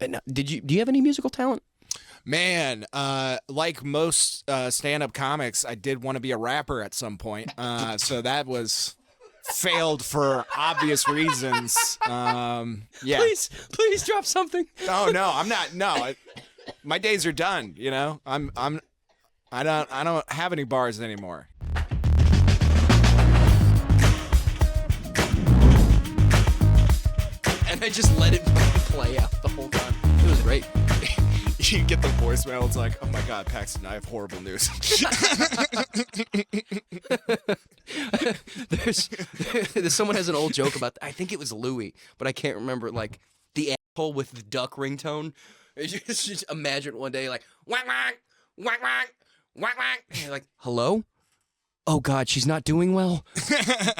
And do you have any musical talent? Man, like most stand-up comics, I did want to be a rapper at some point. So that was failed for obvious reasons. Yeah. Please drop something. Oh no, I'm not. No, my days are done. You know, I don't have any bars anymore. And I just let it play out the whole time. It was great. You get the voicemail. It's like, oh my God, Paxton, I have horrible news. There's someone has an old joke about. I think it was Louis, but I can't remember. Like the asshole with the duck ringtone. Just imagine one day like whack whack whack whack whack whack. And you're like, hello. Oh God, she's not doing well.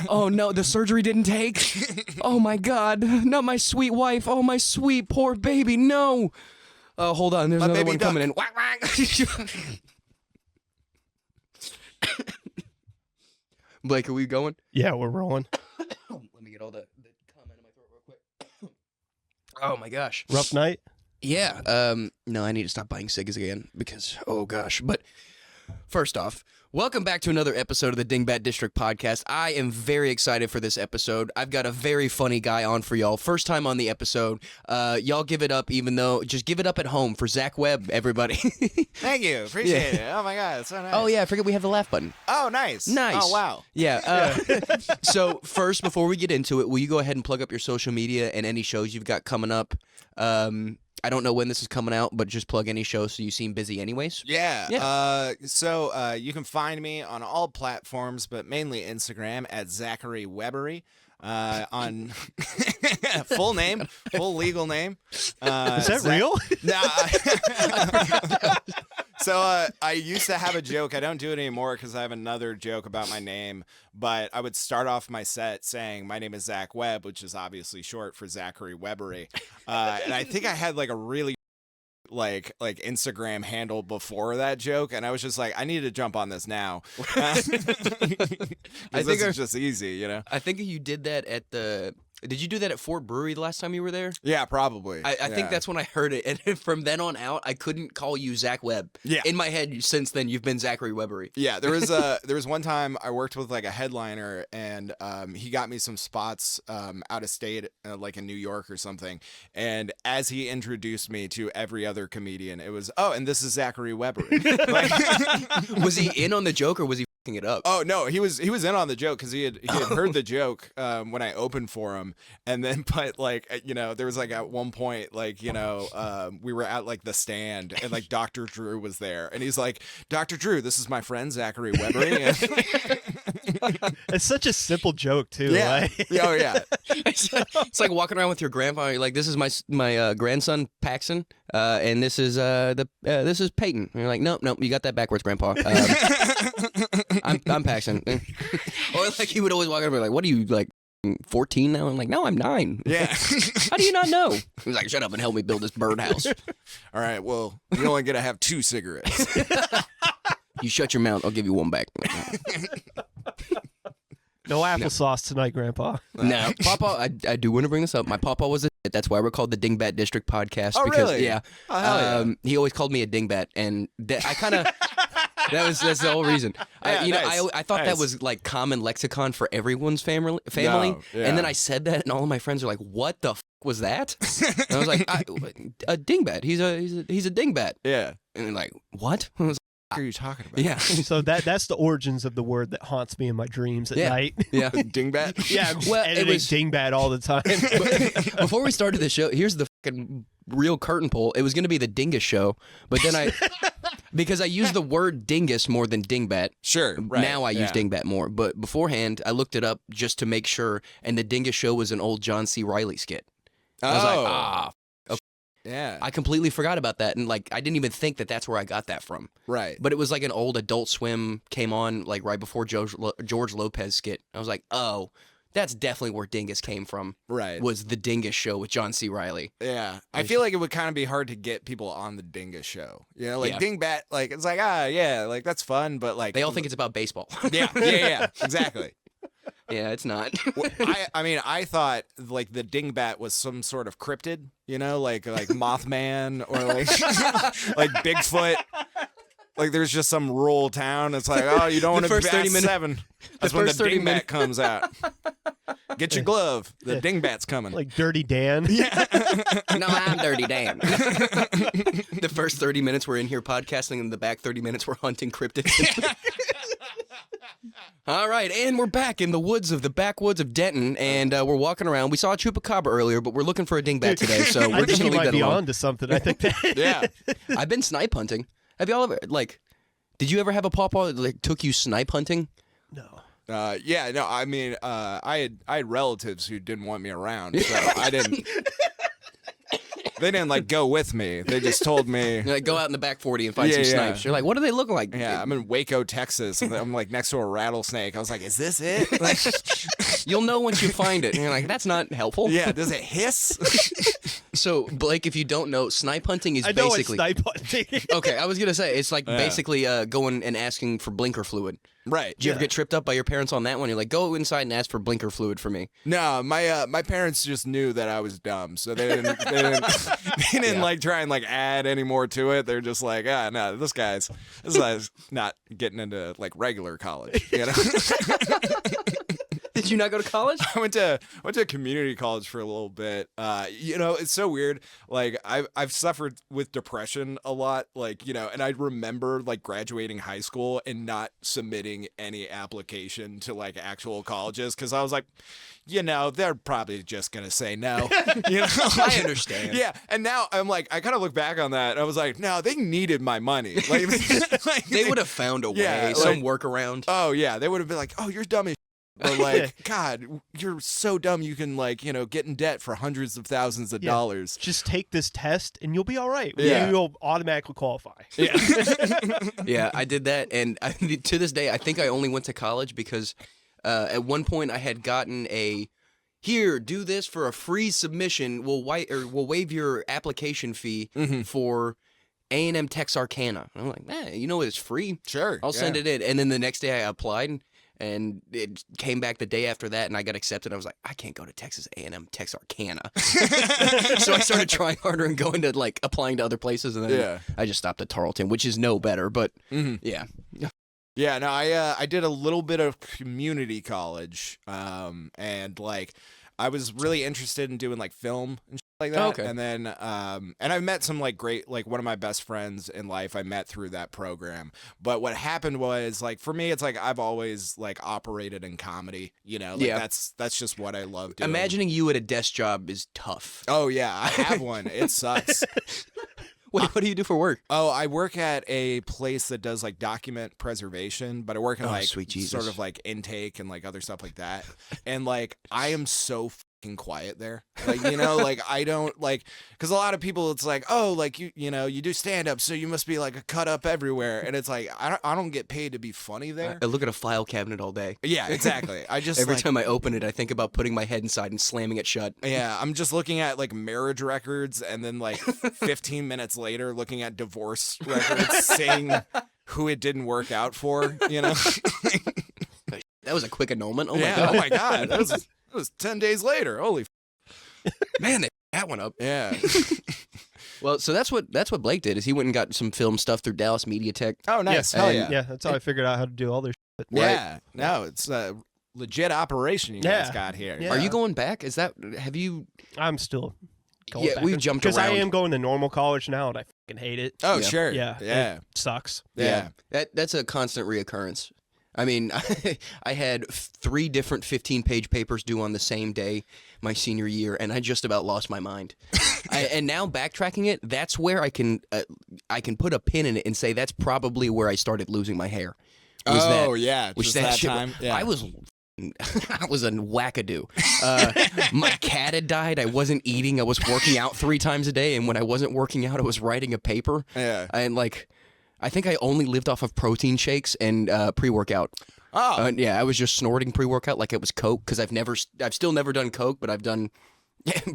Oh no, the surgery didn't take. Oh my God, not my sweet wife. Oh my sweet poor baby. No. Oh, hold on. There's My another baby one duck. coming in. Whack, whack. Blake, are we going? Yeah, we're rolling. Let me get all the comment in my throat real quick. Oh my gosh. Rough night? Yeah. No, I need to stop buying cigs again because, oh gosh. But first off, welcome back to another episode of the Dingbat District Podcast. I am very excited for this episode. I've got a very funny guy on for y'all. First time on the episode. Y'all give it up, just give it up at home for Zac Webb, everybody. Thank you. Appreciate it. Oh my God, it's so nice. Oh yeah, I forget we have the laugh button. Oh, nice. Nice. Oh, wow. Yeah. So first, before we get into it, will you go ahead and plug up your social media and any shows you've got coming up? I don't know when this is coming out, but just plug any show so you seem busy anyways. Yeah. So you can find me on all platforms, but mainly Instagram at Zachary Webbery. On full name, full legal name. Is that real? Nah. So I used to have a joke. I don't do it anymore because I have another joke about my name. But I would start off my set saying, my name is Zac Webb, which is obviously short for Zachary Webbery. And I think I had like a really like Instagram handle before that joke, and I was just like, I need to jump on this now. I think it's just easy, you know. I think you did that at the. Did you do that at Fort Brewery the last time you were there? Yeah, probably. I think that's when I heard it, and from then on out, I couldn't call you Zac Webb. Yeah. In my head, since then, you've been Zachary Webbery. Yeah, there was one time I worked with like a headliner, and he got me some spots out of state, like in New York or something. And as he introduced me to every other comedian, it was, oh, and this is Zachary Webbery. Like, Was he in on the joke or was he fucking it up? oh no, he was in on the joke because he had heard the joke when I opened for him, and then but like there was like at one point like we were at like the stand and like Dr. Drew was there, and he's like, Dr. Drew, this is my friend Zachary Webbery. It's such a simple joke too. Yeah. Like. Oh yeah. It's like walking around with your grandpa. You're like, this is my grandson Paxton, and this is this is Peyton. And you're like, nope, you got that backwards, Grandpa. I'm Paxton. Or like he would always walk over like, what are you like 14 now? I'm like, no, I'm 9. Yeah. How do you not know? He was like, shut up and help me build this birdhouse. All right. Well, you only get to have 2 cigarettes. You shut your mouth. I'll give you one back. No applesauce tonight, Grandpa. No, Papa, I do want to bring this up. My Papa was a that's why we're called the Dingbat District Podcast. Oh, because, really? Yeah. Oh, hell yeah. He always called me a dingbat, and I kind of that's the whole reason. Yeah, I thought that was like common lexicon for everyone's family. No, yeah. And then I said that, and all of my friends are like, "What the was that?" And I was like, "A dingbat. He's a dingbat." Yeah. And they're like, "What?" I was What are you talking about? like, yeah. So that's the origins of the word that haunts me in my dreams at night. Yeah. Dingbat? Yeah, I'm Well, it editing was- dingbat all the time. Before we started the show, here's the fucking real curtain pull. It was going to be the Dingus Show, but then because I use the word dingus more than dingbat. Sure. Right. Now I use dingbat more, but beforehand I looked it up just to make sure, and the Dingus Show was an old John C. Reilly skit. I was like, Yeah. I completely forgot about that, and like I didn't even think that that's where I got that from. Right. But it was like an old Adult Swim came on like right before George Lopez skit. I was like, oh, that's definitely where Dingus came from. Right. Was the Dingus Show with John C. Reilly. Yeah. I feel like it would kind of be hard to get people on the Dingus Show. You know, like Yeah. Dingbat, like it's like, yeah, like that's fun, but like They all think it's about baseball. Yeah, exactly. Yeah, it's not. I mean, I thought like the Dingbat was some sort of cryptid, you know, like Mothman or like like Bigfoot. Like there's just some rural town. It's like, oh, you don't want to first be 30 at minutes- 7. That's when the first 30 Dingbat minutes- comes out. Get your glove. The Dingbat's coming. Like Dirty Dan. No, I'm Dirty Dan. The first 30 minutes we're in here podcasting, and the back 30 minutes we're hunting cryptids. All right, and we're back in the woods of the backwoods of Denton, and we're walking around. We saw a chupacabra earlier, but we're looking for a dingbat today, so I we're think just he gonna leave might that be alone. on to something. I think that. Yeah. I've been snipe hunting. Have y'all ever did you ever have a pawpaw that took you snipe hunting? No. Yeah, no, I mean, I had relatives who didn't want me around, so I didn't. They didn't go with me. They just told me. You're like, go out in the back 40 and find Yeah, some yeah. snipes. You're like, what do they look like? Yeah, I'm in Waco, Texas, and I'm next to a rattlesnake. I was like, is this it? Like, You'll know once you find it. And you're like, that's not helpful. yeah, does it hiss? So, Blake, if you don't know, snipe hunting is I know basically. it's snipe hunting. Okay, I was gonna say it's like Yeah. basically going and asking for blinker fluid. Right. Did you ever get tripped up by your parents on that one? You're like, go inside and ask for blinker fluid for me. No, my parents just knew that I was dumb, so they didn't Yeah. try and add any more to it. They're just like, no, this guy's not getting into regular college, you know. Did you not go to college? I went to community college for a little bit. You know, it's so weird. I've suffered with depression a lot. And I remember graduating high school and not submitting any application to actual colleges because I was like, they're probably just gonna say no. You know, I understand. Yeah, and now I'm I kind of look back on that. And I was like, no, they needed my money. They would have found a way, Yeah, some workaround. Oh yeah, they would have been like, oh, you're dumb as. Or God, you're so dumb. You can get in debt for hundreds of thousands of dollars. Just take this test and you'll be all right. Yeah. You'll automatically qualify. Yeah. Yeah, I did that, and to this day, I think I only went to college because at one point I had gotten here, do this for a free submission. We'll waive your application fee for A&M Texarkana. And I'm like, it's free. Sure. I'll send it in. And then the next day I applied, and it came back the day after that, and I got accepted. I was like, I can't go to Texas A&M Texarkana. So I started trying harder and going to applying to other places, and then I just stopped at Tarleton, which is no better, but yeah. Yeah, no, I did a little bit of community college, and I was really interested in doing film and shit like that. Oh, okay. And then and I met some great one of my best friends in life I met through that program. But what happened was for me it's I've always operated in comedy, Yeah. that's just what I love doing. Imagining you at a desk job is tough. Oh yeah, I have one. It sucks. What do you do for work? Oh, I work at a place that does document preservation, but I work in sweet Jesus. sort of intake and other stuff like that. And I am so fucking quiet there. I don't because a lot of people it's you do stand up, so you must be a cut up everywhere. And it's I don't get paid to be funny there. I look at a file cabinet all day. Yeah, exactly. I just Every time I open it, I think about putting my head inside and slamming it shut. Yeah, I'm just looking at marriage records, and then 15 minutes later looking at divorce records saying who it didn't work out for, That was a quick annulment. Oh yeah, my god. oh my god. That was 10 days later. Holy Man, they that one up. yeah. Well, so that's what Blake did. Is he went and got some film stuff through Dallas Media Tech. Oh, nice. Hell yeah. Yeah, that's how I figured out how to do all their shit. Yeah. No, it's a legit operation you guys Yeah. got here. Yeah. Are you going back? Have you? I'm still going Yeah, back. we've jumped Because I around. am going to normal college now, and I fucking hate it. Oh, Yeah. sure. Yeah. Yeah. It sucks. Yeah. That's a constant reoccurrence. I mean, I had 3 different 15-page papers due on the same day my senior year, and I just about lost my mind. And now backtracking it, that's where I can put a pin in it and say that's probably where I started losing my hair. Yeah. Which Just that that shit, time. Yeah. I was a wackadoo. My cat had died. I wasn't eating. I was working out 3 times a day, and when I wasn't working out, I was writing a paper. Yeah. And I think I only lived off of protein shakes and pre-workout. Oh. Yeah, I was just snorting pre-workout like it was Coke because I've still never done Coke, but I've done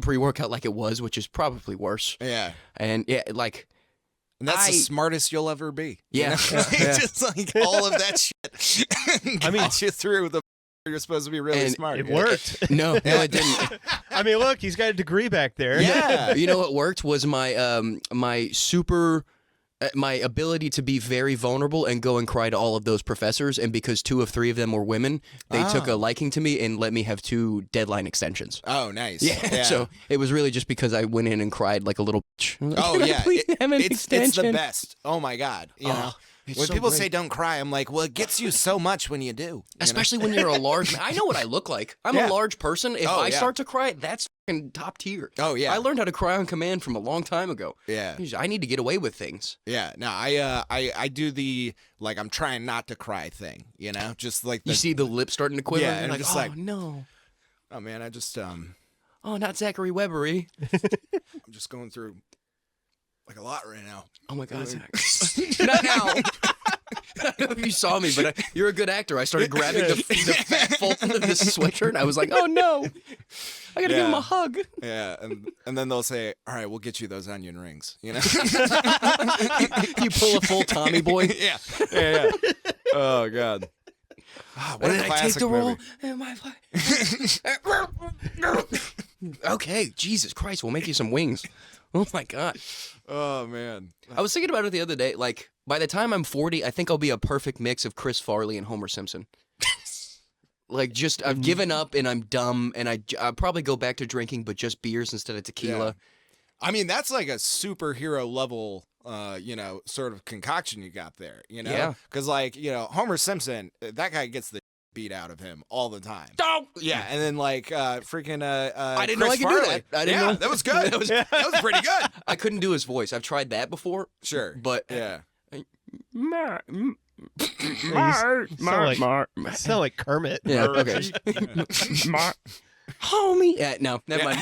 pre-workout like it was, which is probably worse. Yeah. And yeah, And that's the smartest you'll ever be. Yeah. You know? Yeah. Just all of that shit got you through the You're supposed to be really And smart. It yeah. worked. No, it didn't. I mean, look, he's got a degree back there. Yeah. You know what worked was my my ability to be very vulnerable and go and cry to all of those professors. And because 2 of 3 of them were women, they took a liking to me and let me have 2 deadline extensions. Oh, nice. Yeah. So it was really just because I went in and cried like a little bitch. Oh, yeah. Please have an It's extension. the best. Oh, my God. You know? It's When so people great. say don't cry, I'm like, well, it gets you so much when you do. You know? Especially when you're a large man. I know what I look like. I'm Yeah. a large person. If Oh, I yeah. start to cry, that's fucking top tier. Oh, yeah. I learned how to cry on command from a long time ago. Yeah. I need to get away with things. Yeah. No, I do the, like, I'm trying not to cry thing, you know? Just like the, You see the lip starting to quiver. Yeah, and and you're I'm like, just oh, like- no. oh, man, I just, Oh, not Zachary Webbery. I'm just going through, like, a lot right now. Oh, my God, Zach. Not now. I don't know if you saw me, but you're a good actor. I started grabbing the fat fold of this sweatshirt, and I was like, oh, no. I got to give him Yeah. a hug. Yeah, and then they'll say, all right, we'll get you those onion rings, you know? You pull a full Tommy boy. yeah. Oh, God. Ah, what When a did I take classic the role? movie. Am I okay, Jesus Christ, we'll make you some wings. Oh my God. Oh, man. I was thinking about it the other day. Like, by the time I'm 40, I think I'll be a perfect mix of Chris Farley and Homer Simpson. Like, just, I've given up and I'm dumb, and I'll probably go back to drinking, but just beers instead of tequila. I mean, that's like a superhero level, you know, sort of concoction you got there, you know? Yeah. Because, like, you know, Homer Simpson, that guy gets the beat out of him all the time. Oh! Yeah, and then, like, freaking, I didn't know Chris I could do Farley. that. I didn't yeah, know. that was good. that was pretty good. I couldn't do his voice. I've tried that before. Sure. But Yeah. Sound like Kermit. Yeah, okay. Homie. Yeah, no, never mind.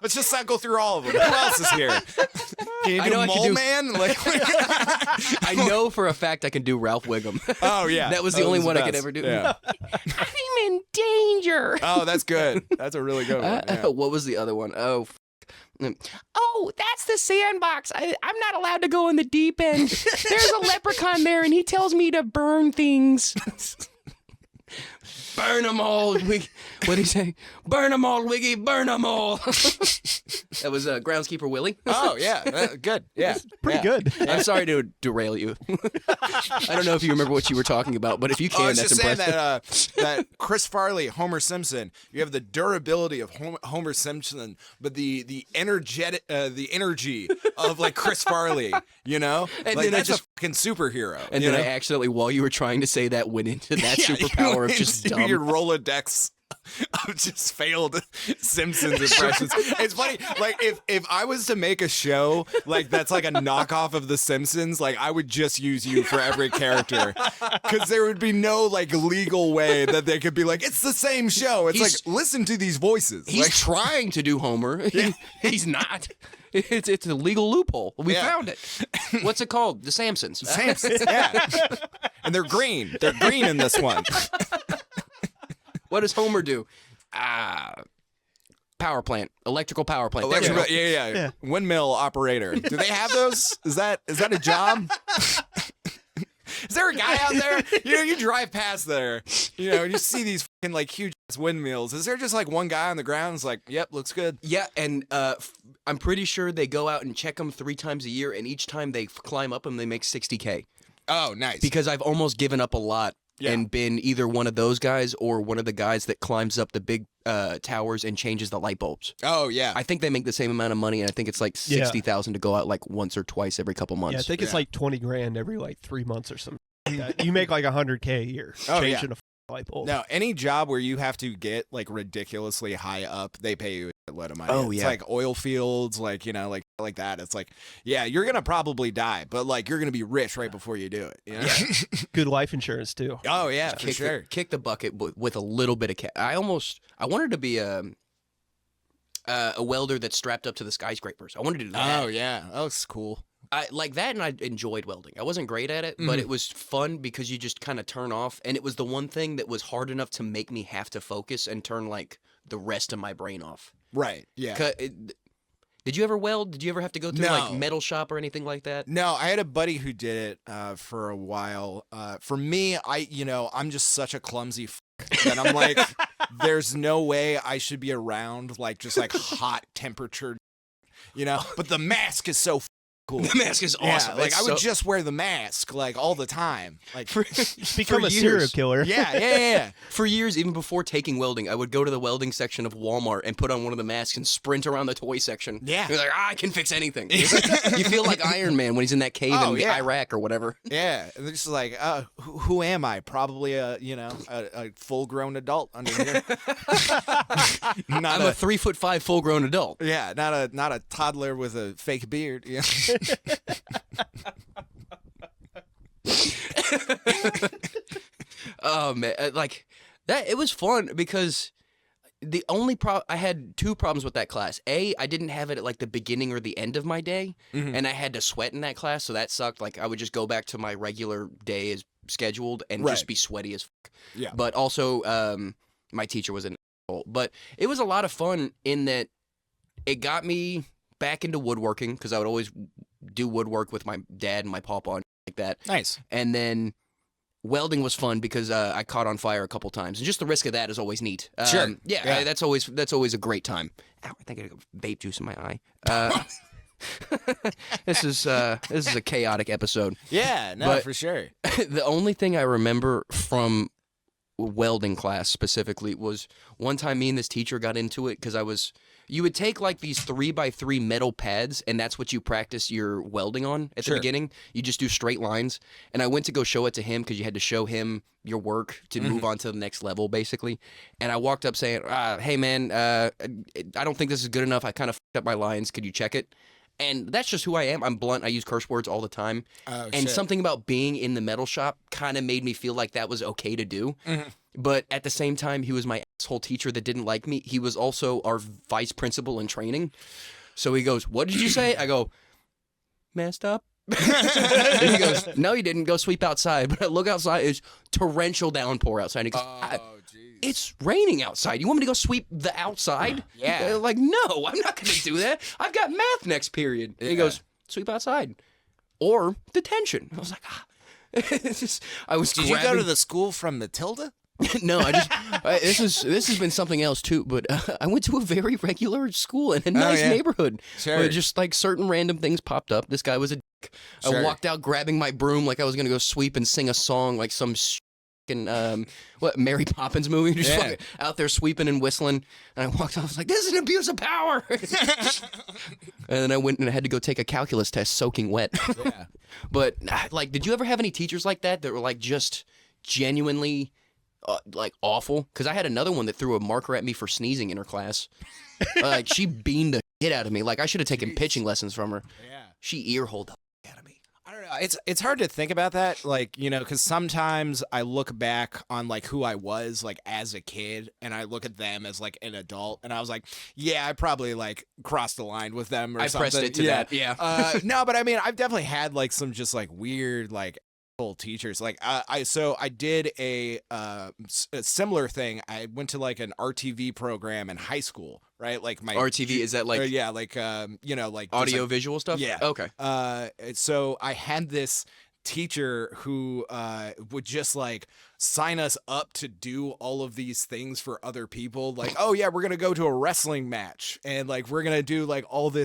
Let's just not go through all of them. Who else is here? Can you I do know I can Mole do- Man? Like, I know for a fact I can do Ralph Wiggum. oh, yeah. That was the only one I could best. ever do. Yeah. I'm in danger. Oh, that's good. That's a really good one. Yeah. What was the other one? Oh, oh, that's the sandbox. I'm not allowed to go in the deep end. There's a leprechaun there, and he tells me to burn things. Burn them all, Wiggy. What'd he say? Burn them all, Wiggy. Burn them all. That was Groundskeeper Willie. Oh, yeah. Good. Yeah. Pretty good. I'm sorry to derail you. I don't know if you remember what you were talking about, but if you I can, was that's just saying impressive. that Chris Farley, Homer Simpson, you have the durability of Homer Simpson, but the energetic, the energy of like Chris Farley, you know? And like then I that's just- a fucking superhero. And you then know? I accidentally, while you were trying to say that, went into that Yeah, superpower you of just into dumb. your Rolodex of just failed Simpsons impressions. It's funny, like if I was to make a show like that's like a knockoff of The Simpsons, like I would just use you for every character because there would be no like legal way that they could be like it's the same show. It's He's- like listen to these voices. He's Like, trying to do Homer. He's not. It's a legal loophole. We Yeah. found it. What's it called? The Simpsons. Simpsons, yeah, and they're green. They're green in this one. What does Homer do? Power plant, electrical power plant. There we go. Yeah. Windmill operator. Do they have those? Is that a job? Is there a guy out there? You know, you drive past there, you know, and you see these fucking like huge ass windmills. Is there just like one guy on the ground who's like, yep, looks good? Yeah, and I'm pretty sure they go out and check them 3 times a year, and each time they climb up them, they make $60K. Oh, nice. Because I've almost given up a lot Yeah. and been either one of those guys or one of the guys that climbs up the big towers and changes the light bulbs. Oh, yeah. I think they make the same amount of money, and I think it's like Yeah. $60,000 to go out like once or twice every couple months. Yeah, I think it's Yeah. like 20 grand every like 3 months or something like that. You make like $100K a year Oh, yeah. changing a light bulb. No, any job where you have to get like ridiculously high up, they pay you a lot of money. Oh, It's yeah. like oil fields, like, you know, like that. It's like, yeah, you're going to probably die, but like you're going to be rich right before you do it. You know? Good life insurance too. Oh, yeah, for kick, sure. kick the bucket with a little bit of cash. I wanted to be a welder that's strapped up to the skyscrapers. I wanted to do that. Oh, yeah. That looks cool. I like that, and I enjoyed welding. I wasn't great at it, but it was fun because you just kind of turn off, and it was the one thing that was hard enough to make me have to focus and turn like the rest of my brain off. Right. Yeah. Did you ever weld? Did you ever have to go through No. like metal shop or anything like that? No, I had a buddy who did it for a while. For me, I'm just such a clumsy that I'm like, there's no way I should be around like just like hot temperature, But the mask is so cool. The mask is awesome. Yeah, like It's I would so- just wear the mask like all the time. Like Become for a serial years. killer. yeah. For years, even before taking welding, I would go to the welding section of Walmart and put on one of the masks and sprint around the toy section. Yeah. You're like, I can fix anything. It's like- you feel like Iron Man when he's in that cave Oh, in yeah. Iraq or whatever. Yeah, and it's just like, who am I? Probably a full-grown adult under here. I'm a 3'5" full-grown adult. Yeah, not a toddler with a fake beard. Yeah. Oh man, like that. It was fun because the only I had two problems with that class. A, I didn't have it at like the beginning or the end of my day, and I had to sweat in that class, so that sucked. Like I would just go back to my regular day as scheduled and just Right. be sweaty as fuck. Yeah. But also, my teacher was an asshole. But it was a lot of fun in that it got me back into woodworking because I would always do woodwork with my dad and my papa and like that. Nice. And then welding was fun because I caught on fire a couple times, and just the risk of that is always neat. Sure. Yeah, Yeah. that's always a great time. Ow, I think I got vape juice in my eye. This is a chaotic episode. Yeah, no, But- for sure. The only thing I remember from welding class specifically was one time me and this teacher got into it because you would take like these 3x3 metal pads and that's what you practice your welding on at the Sure. beginning. You just do straight lines. And I went to go show it to him because you had to show him your work to move on to the next level basically. And I walked up saying, hey man, I don't think this is good enough. I kind of fucked up my lines. Could you check it? And that's just who I am. I'm blunt. I use curse words all the time. Oh, And shit. something about being in the metal shop kind of made me feel like that was okay to do. But at the same time, he was my asshole teacher that didn't like me. He was also our vice principal in training. So he goes, what did you say? I go, messed up. And he goes, no, you didn't. Go sweep outside. But I look outside. It's torrential downpour outside. And he goes, jeez. it's raining outside. You want me to go sweep the outside? Yeah. Like, no, I'm not going to do that. I've got math next period. And he Yeah. goes, sweep outside. Or detention. I was like, It's just, I was Did you go grabbing- to the school from Matilda? No, I just this has been something else too. But I went to a very regular school in a nice yeah. neighborhood. Sure. Where just like certain random things popped up. This guy was a dick. Sure. I walked out grabbing my broom like I was gonna go sweep and sing a song like some fucking Mary Poppins movie. Just Yeah. fucking out there sweeping and whistling. And I walked out. I was like, this is an abuse of power. And then I went and I had to go take a calculus test soaking wet. Yeah. But like, did you ever have any teachers like that were like just genuinely like awful? Because I had another one that threw a marker at me for sneezing in her class. Like she beamed the shit out of me. Like I should have taken pitching lessons from her. Yeah. She earholed the fuck out of me. I don't know. It's hard to think about that, like, because sometimes I look back on like who I was like as a kid, and I look at them as like an adult, and I was like, yeah, I probably like crossed the line with them or I something. pressed it to yeah. that. Yeah. No, but I mean, I've definitely had like some just like weird like asshole teachers. Like I did a similar thing. I went to like an RTV program in high school, right? Like my RTV, is that like yeah, like like just, audio like, visual stuff? Yeah. Okay. So I had this teacher who would just like sign us up to do all of these things for other people. Like, oh yeah, we're gonna go to a wrestling match, and like we're gonna do like all this,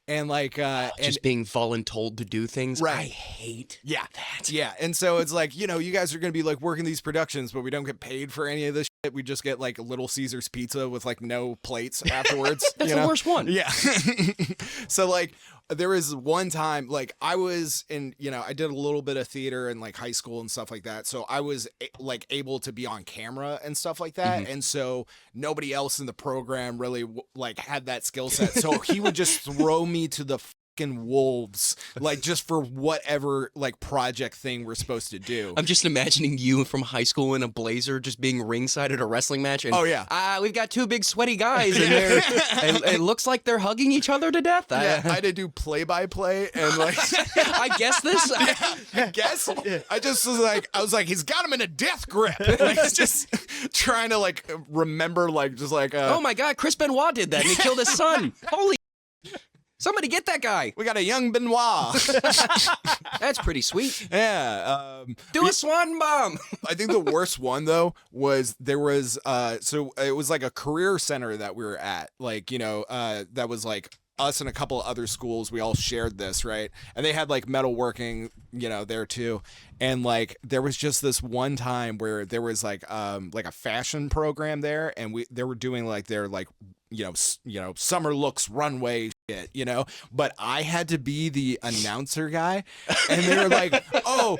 and like Just being voluntold to do things. Right. I hate yeah, that. yeah. And so it's like, you guys are gonna be like working these productions, but we don't get paid for any of this shit. We just get like a Little Caesars pizza with like no plates afterwards. That's the worst one. Yeah. So like there was one time like I was in, I did a little bit of theater in like high school and stuff like that. So I was like able to be on camera and stuff like that. And so nobody else in the program really like had that skill set. So he would just throw me to the fucking wolves, like just for whatever like project thing we're supposed to do. I'm just imagining you from high school in a blazer just being ringside at a wrestling match. And, Oh, yeah. We've got two big sweaty guys in there. And it looks like they're hugging each other to death. Yeah, I had to do play-by-play and like I guess this. I guess I just was like he's got him in a death grip. Like he's just trying to like remember like just like Oh my God, Chris Benoit did that and he killed his son. Holy. Somebody get that guy. We got a young Benoit. That's pretty sweet. Yeah. Do a swan bomb. I think the worst one though was there was so it was like a career center that we were at, like, you know, that was like us and a couple of other schools. We all shared this, right? And they had like metalworking, you know, there too. And like there was just this one time where there was like a fashion program there, and they were doing like their like you know summer looks runway shit, you know, but I had to be the announcer guy, and they were like, oh,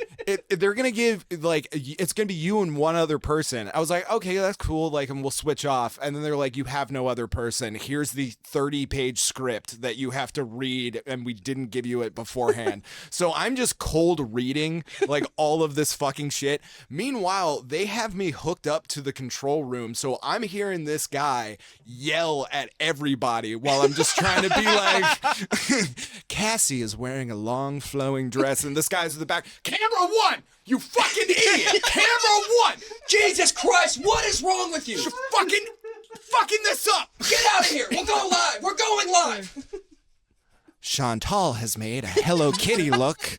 they're gonna give like it's gonna be you and one other person. I was like, okay, that's cool, like, and we'll switch off. And then they're like, you have no other person, here's the 30-page script that you have to read, and we didn't give you it beforehand. So I'm just cold reading like all of this fucking shit. Meanwhile, they have me hooked up to the control room, so I'm hearing this guy yell at everybody while I'm just trying to be like, Cassie is wearing a long flowing dress, and this guy's in the back, camera one, you fucking idiot, camera one, Jesus Christ, what is wrong with you? you're fucking this up. Get out of here. We'll go live. We're going live. Chantal has made a Hello Kitty look.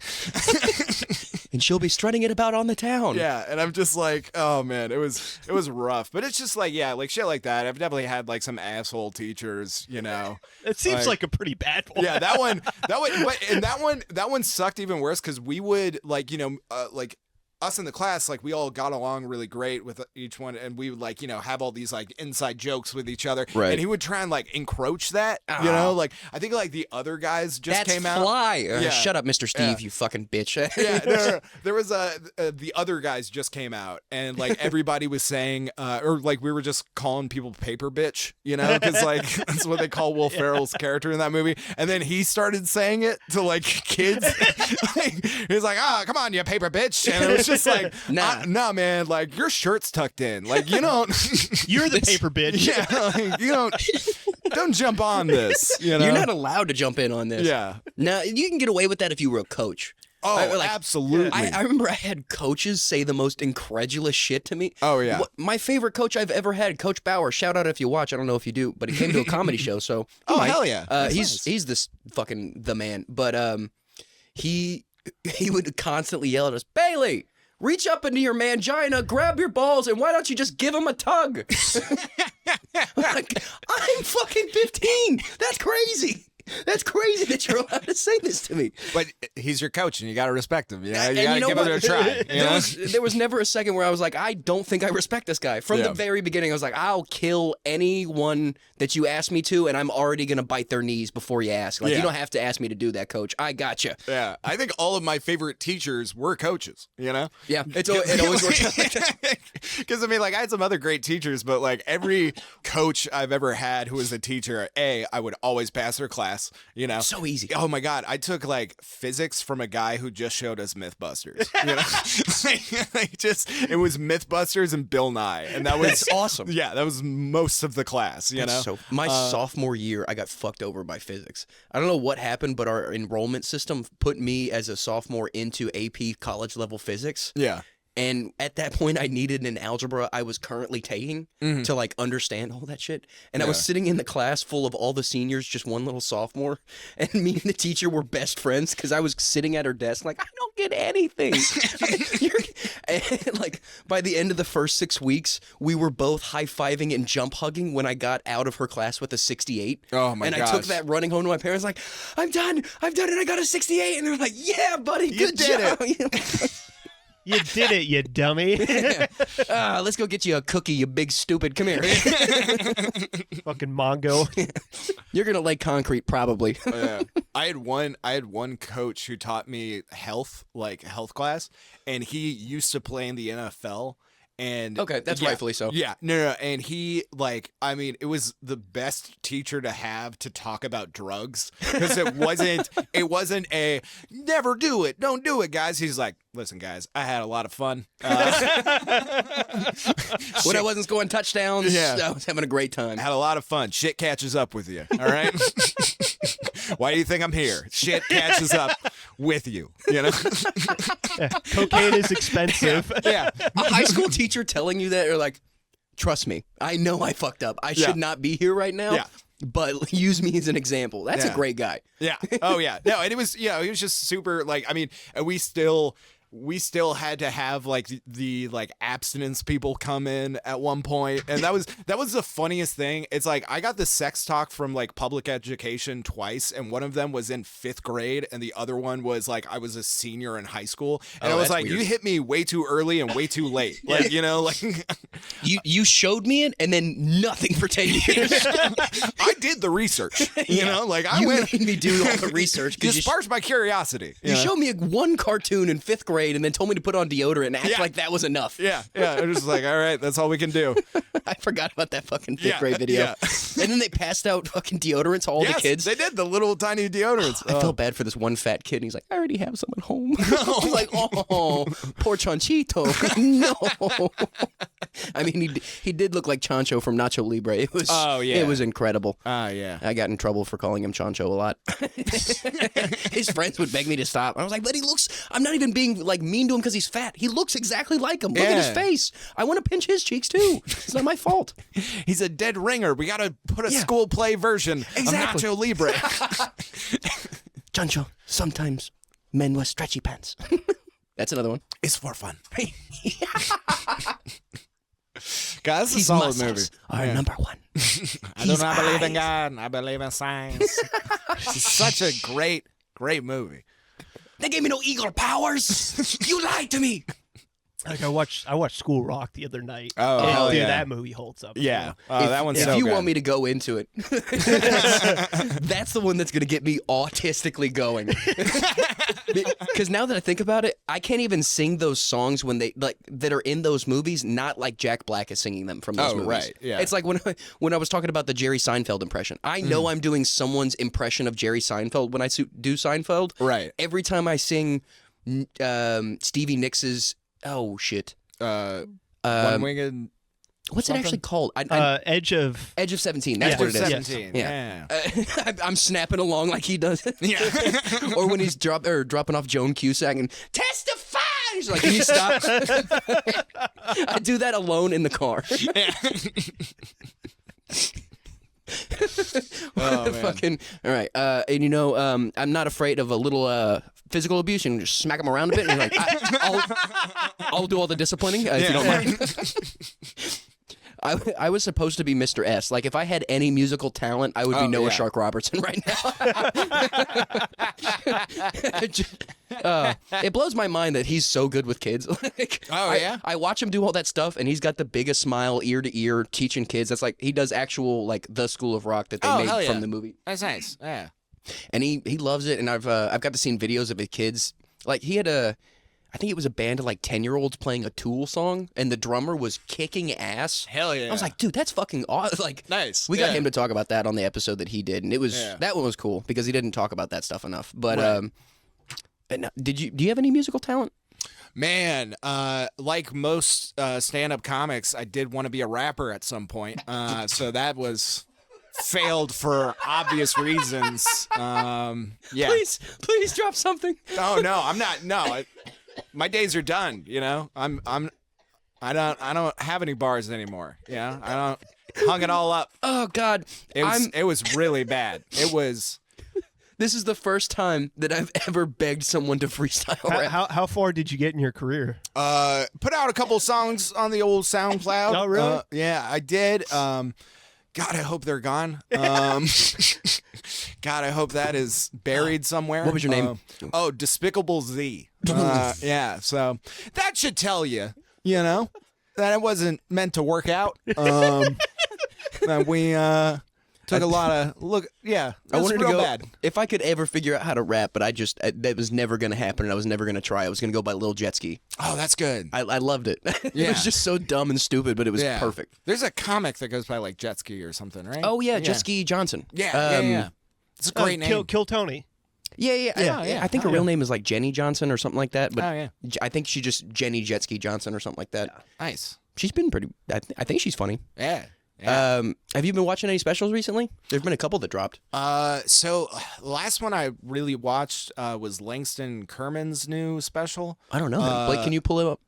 And she'll be strutting it about on the town. Yeah, and I'm just like, oh man, it was rough. But it's just like, yeah, like shit like that. I've definitely had like some asshole teachers, you know. It seems like a pretty bad one. Yeah, that one sucked even worse, because we would like, you know, like us in the class, like we all got along really great with each one, and we would like, you know, have all these like inside jokes with each other. Right. And he would try and like encroach that, you know, like I think like the other guys just came out. Fly. Yeah. Shut up, Mr. Steve, you fucking bitch. Yeah, no. There was the other guys just came out, and like everybody was saying, or like we were just calling people paper bitch, you know, because like that's what they call Will Ferrell's character in that movie. And then he started saying it to like kids. Like, he was like, "Ah, come on, you paper bitch," and it was just like, nah, man, like your shirt's tucked in, like you don't. You're the paper bitch. Yeah, like, you don't jump on this. You know, You're not allowed to jump in on this. Yeah. Now you can get away with that if you were a coach. Oh, absolutely. I remember I had coaches say the most incredulous shit to me. Oh, yeah. My favorite coach I've ever had, Coach Bauer. Shout out if you watch. I don't know if you do, but he came to a comedy show, so oh, might. hell yeah. That's nice. He's this fucking the man. But he would constantly yell at us, Bailey, reach up into your mangina, grab your balls, and why don't you just give him a tug? Like, I'm fucking 15. That's crazy. That's crazy that you're allowed to say this to me. But he's your coach, and you got to respect him. You know? And You got to know give what? it a try. You know? There was never a second where I was like, I don't think I respect this guy. From the very beginning, I was like, I'll kill anyone that you ask me to, and I'm already going to bite their knees before you ask. Like, you don't have to ask me to do that, coach. I gotcha. Yeah. I think all of my favorite teachers were coaches, you know? Yeah. It always works out like that. Because, I mean, like, I had some other great teachers, but, like, every coach I've ever had who was a teacher, I would always pass their class, you know? So easy. Oh, my God. I took, like, physics from a guy who just showed us Mythbusters, you know? It was Mythbusters and Bill Nye, and that was awesome. Yeah, that was most of the class, you know? So my sophomore year, I got fucked over by physics. I don't know what happened, but our enrollment system put me as a sophomore into AP college level physics. Yeah. And at that point, I needed an algebra I was currently taking to like understand all that shit. And I was sitting in the class full of all the seniors, just one little sophomore. And me and the teacher were best friends because I was sitting at her desk like, I don't get anything. And like by the end of the first 6 weeks, we were both high-fiving and jump hugging when I got out of her class with a 68. Oh my gosh. gosh. And I took that running home to my parents like, I'm done it, I got a 68. And they're like, yeah, buddy, good job. You did it, you dummy. Let's go get you a cookie, you big stupid. Come here. Fucking Mongo. You're gonna lay concrete, probably. Yeah. I had one coach who taught me health class, and he used to play in the NFL. And okay, that's rightfully so. Yeah, no, and he it was the best teacher to have to talk about drugs, because it wasn't a never do it, don't do it, guys. He's like, listen, guys, I had a lot of fun. When I wasn't scoring touchdowns, I was having a great time. I had a lot of fun. Shit catches up with you, all right? Why do you think I'm here? Shit catches up with you, you know? Cocaine is expensive. Yeah. A high school teacher telling you that, or like, trust me, I know I fucked up. I should not be here right now. Yeah. but use me as an example. That's a great guy. Yeah. Oh yeah. No, and it was he was just super like I mean, and we still had to have like the like abstinence people come in at one point, and that was the funniest thing. It's like I got the sex talk from like public education twice, and one of them was in 5th grade, and the other one was like I was a senior in high school, and I was like, weird. You hit me way too early and way too late, like like you showed me it, and then nothing for 10 years. I did the research, you know, like I made me do all the research. You sparked my curiosity. You showed me one cartoon in 5th grade and then told me to put on deodorant and act like that was enough. Yeah. I was just like, all right, that's all we can do. I forgot about that fucking 5th grade video. Yeah. And then they passed out fucking deodorants to all the kids. They did, the little tiny deodorants. I felt bad for this one fat kid, and he's like, I already have some at home. I was like, oh, poor Chanchito. No. I mean, he did look like Chancho from Nacho Libre. It was it was incredible. Yeah. I got in trouble for calling him Chancho a lot. His friends would beg me to stop. I was like, but I'm not even being like mean to him because he's fat. He looks exactly like him. Look at his face. I want to pinch his cheeks too. It's not my fault. He's a dead ringer. We got to put a school play version of Nacho Libre. Chancho, sometimes men wear stretchy pants. That's another one. It's for fun. God, that's a solid movie. Are number one. I do not believe in God. I believe in science. It's such a great movie. They gave me no eagle powers. You lied to me. Like I watched School Rock the other night. Oh, hell dude, yeah. That movie holds up. Yeah. That one's so good. If you want me to go into it, that's the one that's going to get me autistically going. Because now that I think about it, I can't even sing those songs when they that are in those movies, not like Jack Black is singing them from those movies. Right. Yeah. It's like when I was talking about the Jerry Seinfeld impression. I know I'm doing someone's impression of Jerry Seinfeld when I do Seinfeld. Right. Every time I sing Stevie Nicks' oh shit. One-winged. What's something? it actually called? Edge of 17. That's what it is. 17. Yeah. I'm snapping along like he does. Yeah. Or when he's dropping off Joan Cusack and testify. He's like, can you stop? I do that alone in the car. Oh, man. Fucking all right. And you know, I'm not afraid of a little physical abuse. You can just smack him around a bit. And you're like, I'll do all the disciplining if you don't mind. I was supposed to be Mr. S. Like, if I had any musical talent, I would be Noah Shark Robertson right now. It blows my mind that he's so good with kids. Like, I watch him do all that stuff, and he's got the biggest smile ear to ear teaching kids. That's like, he does actual, like, the School of Rock that they made from the movie. That's nice. Yeah. And he loves it, and I've got to see videos of his kids. Like, he had I think it was a band of like 10-year-olds playing a Tool song, and the drummer was kicking ass. Hell yeah! I was like, dude, that's fucking awesome. Like, nice. We got him to talk about that on the episode that he did, and it was that one was cool because he didn't talk about that stuff enough. But do you have any musical talent? Man, like most stand-up comics, I did want to be a rapper at some point. So that was failed for obvious reasons. Yeah. Please drop something. Oh no, I'm not. No. My days are done, you know. I don't have any bars anymore. Yeah, I don't hung it all up. Oh God, it was really bad. It was. This is the first time that I've ever begged someone to freestyle rap. How far did you get in your career? Put out a couple songs on the old SoundCloud. Oh really? Yeah, I did. God, I hope they're gone. God, I hope that is buried somewhere. What was your name? Despicable Z. Yeah, so that should tell you, you know, that it wasn't meant to work out. That we took a lot of look. Yeah, I wanted to real go. Bad. If I could ever figure out how to rap, but that was never going to happen, and I was never going to try. I was going to go by Lil Jet Ski. Oh, that's good. I loved it. It Yeah. was just so dumb and stupid, but it was perfect. There's a comic that goes by like Jet Ski or something, right? Oh yeah, Jet Ski Johnson. Yeah. It's a great name. Kill Tony. Yeah. I think her real name is like Jenny Johnson or something like that. But I think she just Jenny Jet Ski Johnson or something like that. Yeah. Nice. She's been pretty. I think she's funny. Yeah. Have you been watching any specials recently? There's been a couple that dropped. So the last one I really watched was Langston Kerman's new special. I don't know. Blake, can you pull it up?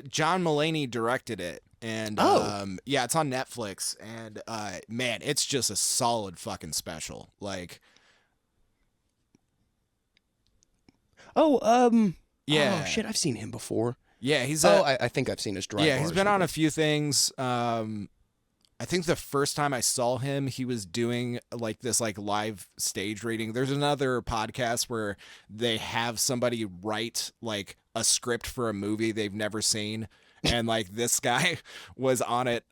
John Mulaney directed it. And Oh. yeah, it's on Netflix, and man, it's just a solid fucking special. Like, yeah, Oh shit, I've seen him before. yeah, he's I think I've seen his dry. yeah, he's bar or been on a something. few things. I think the first time I saw him, he was doing like this like live stage reading. There's another podcast where they have somebody write like a script for a movie they've never seen. And like this guy was on it,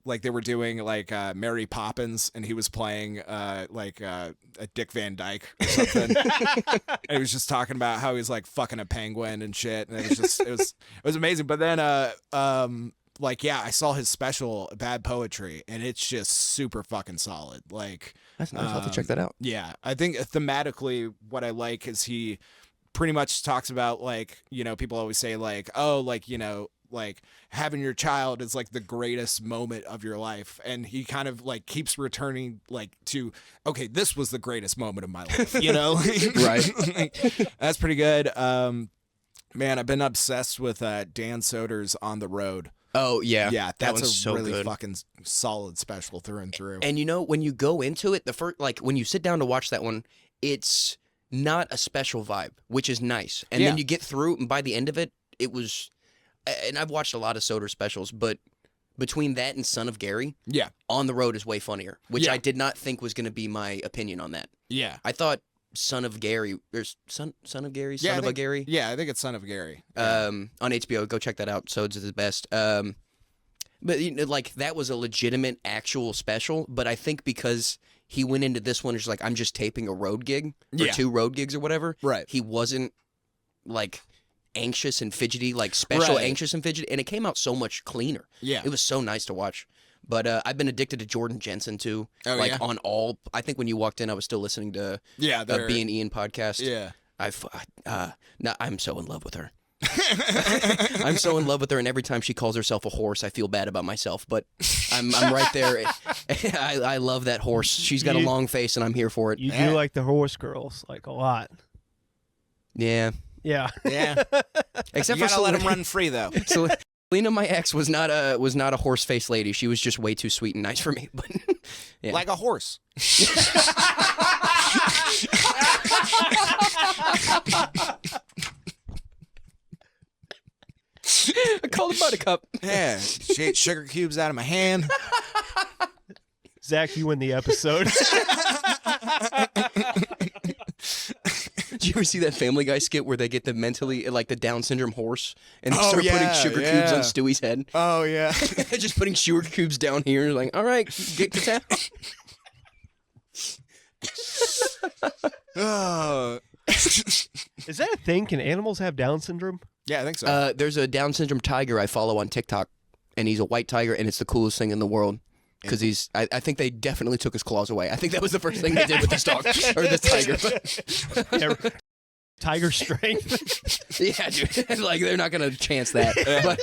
like they were doing like Mary Poppins, and he was playing like a Dick Van Dyke or something. And he was just talking about how he's like fucking a penguin and shit, and it was amazing. But then like, yeah, I saw his special Bad Poetry, and it's just super fucking solid. Like, That's nice. I'll have to check that out. yeah, I think thematically what I like is he pretty much talks about, like, you know, people always say like, oh, like, you know, like having your child is like the greatest moment of your life, and he kind of like keeps returning like to, okay, this was the greatest moment of my life, you know. Right. Like, that's pretty good. Man, I've been obsessed with Dan Soder's On the Road. Oh yeah, Yeah, that that's one's a so really good. fucking solid special through and through. And you know, when you go into it, the first, like when you sit down to watch that one, it's not a special vibe, which is nice. And then Yeah. you get through, and by the end of it, it was. And I've watched a lot of Soder specials, but between that and Son of Gary, Yeah, On the Road is way funnier, which Yeah. I did not think was going to be my opinion on that. yeah, I thought Son of Gary, or Son of Gary, Yeah, Son I of a think- Gary, yeah. I think it's Son of Gary. on HBO. Go check that out. Soder's the best. But you know, like that was a legitimate actual special, but I think because he went into this one, it's like I'm just taping a road gig or Yeah. 2 road gigs or whatever. Right. He wasn't like anxious and fidgety, like special Right. anxious and fidgety, and it came out so much cleaner. Yeah. It was so nice to watch. But I've been addicted to Jordan Jensen too. Oh, like yeah? on all, I think when you walked in, I was still listening to Yeah, they're B and Ian podcast. yeah. I'm so in love with her. I'm so in love with her, and every time she calls herself a horse, I feel bad about myself. But I'm right there. I love that horse. She's got a You- long face, and I'm here for it. You Yeah. do like the horse girls, like a lot. Yeah, Yeah. Yeah. except You for gotta let him Selena. run free though. So Selena, my ex, was not a horse faced lady. She was just way too sweet and nice for me. But yeah. Like a horse. I called a buttercup. Yeah. She ate sugar cubes out of my hand. Zach, you win the episode. Did you ever see that Family Guy skit where they get the mentally, like the Down syndrome horse, and they Oh, start yeah, putting sugar cubes on yeah. Stewie's head? Oh yeah. Just putting sugar cubes down here, like, all right, get to town. Oh. Is that a thing? Can animals have Down syndrome? Yeah, I think so. There's a Down syndrome tiger I follow on TikTok, and he's a white tiger, and it's the coolest thing in the world. Because I think they definitely took his claws away. I think that was the first thing they did with this dog or this tiger. Yeah, tiger strength. Yeah, dude. Like they're not gonna chance that. But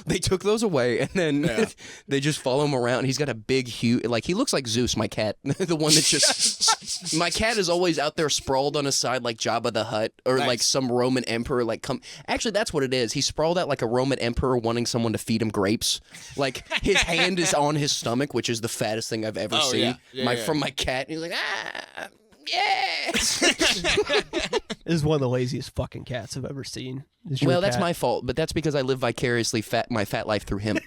they took those away, and then Yeah. they just follow him around. He's got a big, huge, like he looks like Zeus, my cat. The one that just my cat is always out there sprawled on his side like Jabba the Hutt or Nice. like some Roman emperor. Like come, actually, that's what it is. He's sprawled out like a Roman emperor wanting someone to feed him grapes. Like his hand is on his stomach, which is the fattest thing I've ever Oh, seen. yeah. Yeah, yeah. From my cat. And he's like yes. This is one of the laziest fucking cats I've ever seen. Is your Well, that's cat. my fault, but that's because I live vicariously my fat life through him.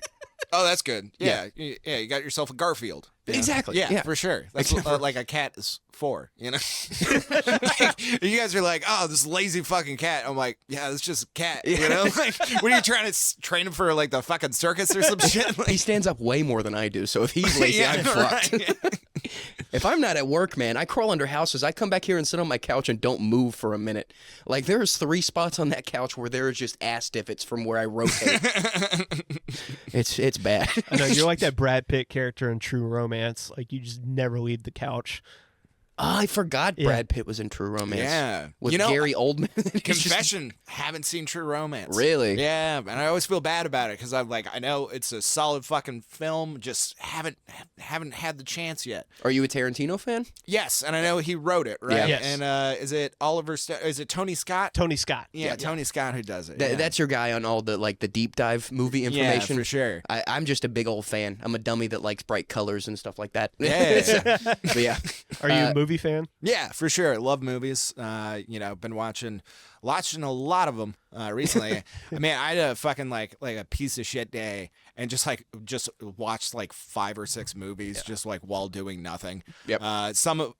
Oh, that's good. Yeah. Yeah, you got yourself a Garfield. you know? Exactly, Yeah, yeah. for sure. That's Except what like a cat is for, you know? Like, you guys are like, oh, this lazy fucking cat. I'm like, yeah, it's just a cat, you know? Like, what are you trying to train him for, like, the fucking circus or some shit? He Like, stands up way more than I do, so if he's lazy, yeah, I'm fucked. right. If I'm not at work, man, I crawl under houses. I come back here and sit on my couch and don't move for a minute. Like, there's 3 spots on that couch where there is just ass divots from where I rotate. It's bad. I know you're like that Brad Pitt character in True Romance. Like you just never leave the couch. I forgot Yeah. Brad Pitt was in True Romance. Yeah. With You know, Gary Oldman. He's just- Confession, haven't seen True Romance. Really? Yeah, and I always feel bad about it because I'm like, I know it's a solid fucking film, just haven't had the chance yet. Are you a Tarantino fan? Yes, and I know he wrote it, right? Yeah. Yes. And is it is it Tony Scott? Tony Scott. Yeah, Tony Scott who does it. That's your guy on all the the deep dive movie information. Yeah, for sure. I'm just a big old fan. I'm a dummy that likes bright colors and stuff like that. Yeah. But yeah. Are you a movie fan? Yeah, for sure. Love movies. Been watching a lot of them recently. I mean, I had a fucking like a piece of shit day and just watched like 5 or 6 movies just like while doing nothing. Yep. Some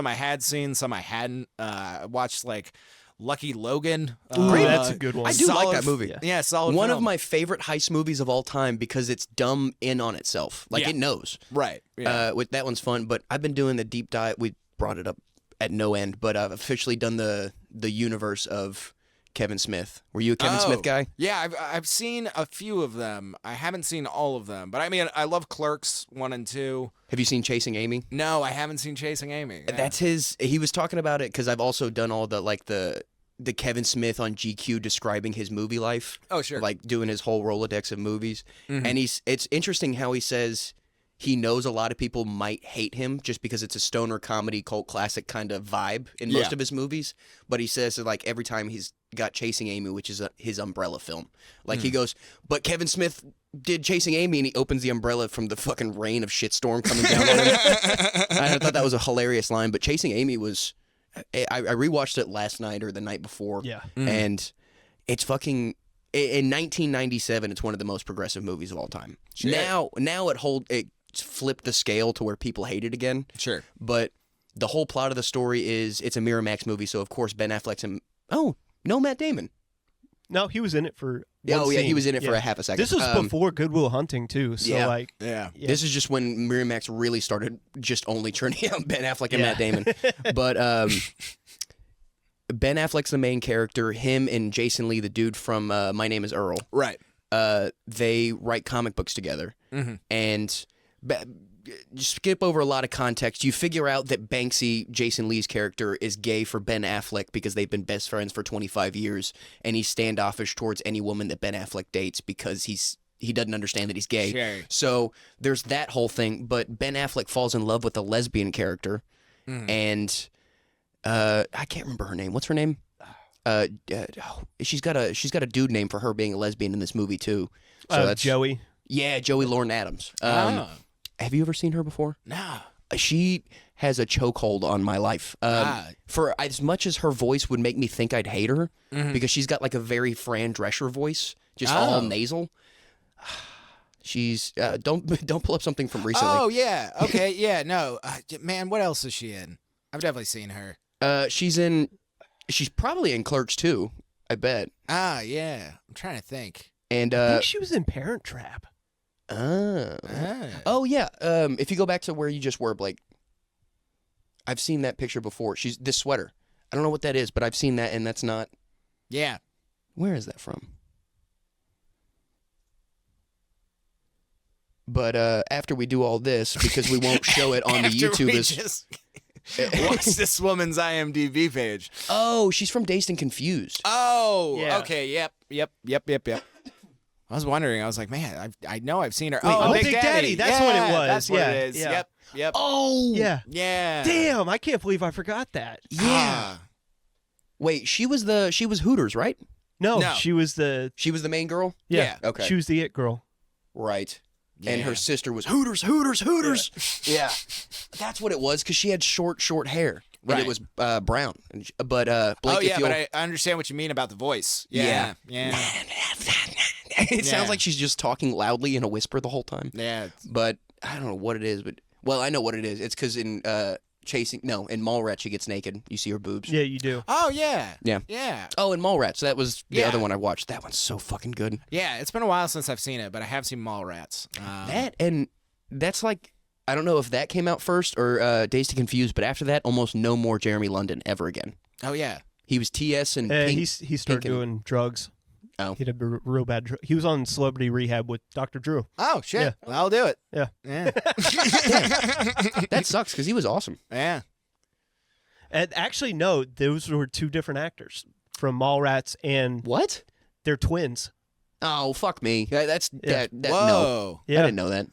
I had seen, some I hadn't. Watched like Lucky Logan. Ooh, that's a good one. I do like Solid- that movie. Yeah, solid. One of film. my favorite heist movies of all time because it's dumb in on itself. Like Yeah. it knows. Right. Yeah. With that one's fun, but I've been doing the deep dive. We brought it up at no end, but I've officially done the universe of Kevin Smith. Were you a Kevin Smith guy? Yeah, I've seen a few of them. I haven't seen all of them, but I mean, I love Clerks 1 and 2. Have you seen Chasing Amy? No, I haven't seen Chasing Amy. Yeah. That's his. He was talking about it because I've also done all the Kevin Smith on GQ describing his movie life. Oh, sure. Like doing his whole Rolodex of movies. Mhm. And it's interesting how he says he knows a lot of people might hate him just because it's a stoner comedy cult classic kind of vibe in most Yeah. of his movies. But he says that like every time he's got Chasing Amy, which is his umbrella film, like he goes, but Kevin Smith did Chasing Amy, and he opens the umbrella from the fucking rain of shitstorm coming down on him. I thought that was a hilarious line. But Chasing Amy was, I rewatched it last night or the night before. Yeah. And it's fucking. In 1997, it's one of the most progressive movies of all time. Sure. Now it flipped the scale to where people hate it again. Sure. But the whole plot of the story is it's a Miramax movie, so of course Ben Affleck's in. Oh no, Matt Damon. No, he was in it for. Yeah, one he scene. was in it for Yeah. a half a second. This was before Good Will Hunting too. So Yeah. like, Yeah. yeah. This is just when Miramax really started just only churning out Ben Affleck and Yeah. Matt Damon. But Ben Affleck's the main character. Him and Jason Lee, the dude from My Name Is Earl. Right. They write comic books together, Mhm. and just skip over a lot of context. You figure out that Banksy, Jason Lee's character, is gay for Ben Affleck because they've been best friends for 25 years, and he's standoffish towards any woman that Ben Affleck dates because he doesn't understand that he's gay. Sure. So there's that whole thing. But Ben Affleck falls in love with a lesbian character, and I can't remember her name. What's her name? She's got a dude name for her being a lesbian in this movie too. So that's Joey. Yeah, Joey Lauren Adams. Ah. Have you ever seen her before? Nah. She has a chokehold on my life. For as much as her voice would make me think I'd hate her, because she's got like a very Fran Drescher voice, just all nasal. She's don't pull up something from recently. Oh yeah. Okay. Yeah. No. Man, what else is she in? I've definitely seen her. She's probably in Clerks too, I bet. Ah, yeah. I'm trying to think. And I think she was in Parent Trap. Oh yeah. If you go back to where you just were, Blake, I've seen that picture before. She's this sweater. I don't know what that is, but I've seen that, and that's not. Yeah. Where is that from? But after we do all this, because we won't show it on the After YouTube, we is just watch this woman's IMDb page. oh, she's from Dazed and Confused. Oh. Yeah. Okay. Yep. I was wondering. I was like, man, I know I've seen her. Wait, oh, Big Daddy, that's what it was. That's what Yeah, it is. yeah. Yep. Oh, Yeah. Yeah. Damn, I can't believe I forgot that. yeah. Ah. Wait, she was Hooters, right? No, No. she was the She was the main girl, yeah. Okay. She was the it girl. right? And Yeah. her sister was Hooters. Yeah, that's what it was because she had short hair, and Right. it was brown. But Blake, Oh yeah, if you'll, but I understand what you mean about the voice. Yeah. it sounds Yeah. like she's just talking loudly in a whisper the whole time. Yeah. But I don't know what it is. But well, I know what it is. It's because in in Mallrats she gets naked. You see her boobs. Yeah, you do. Oh yeah. Yeah. Yeah. Oh, in Mallrats, that was the Yeah. other one I watched. That one's so fucking good. Yeah. It's been a while since I've seen it, but I have seen Mallrats. That's like I don't know if that came out first or Dazed and Confused, but after that, almost no more Jeremy London ever again. Oh yeah. He was TS and Pink. He started Pink and- doing drugs. Oh. He had a real bad. He was on Celebrity Rehab with Dr. Drew. Oh shit. Yeah. Well, I'll do it. Yeah. Yeah. That sucks because he was awesome. Yeah. And actually, no, those were two different actors from Mallrats, and What? they're twins. Oh, fuck me. That's Yeah. no. Whoa. Yeah. I didn't know that.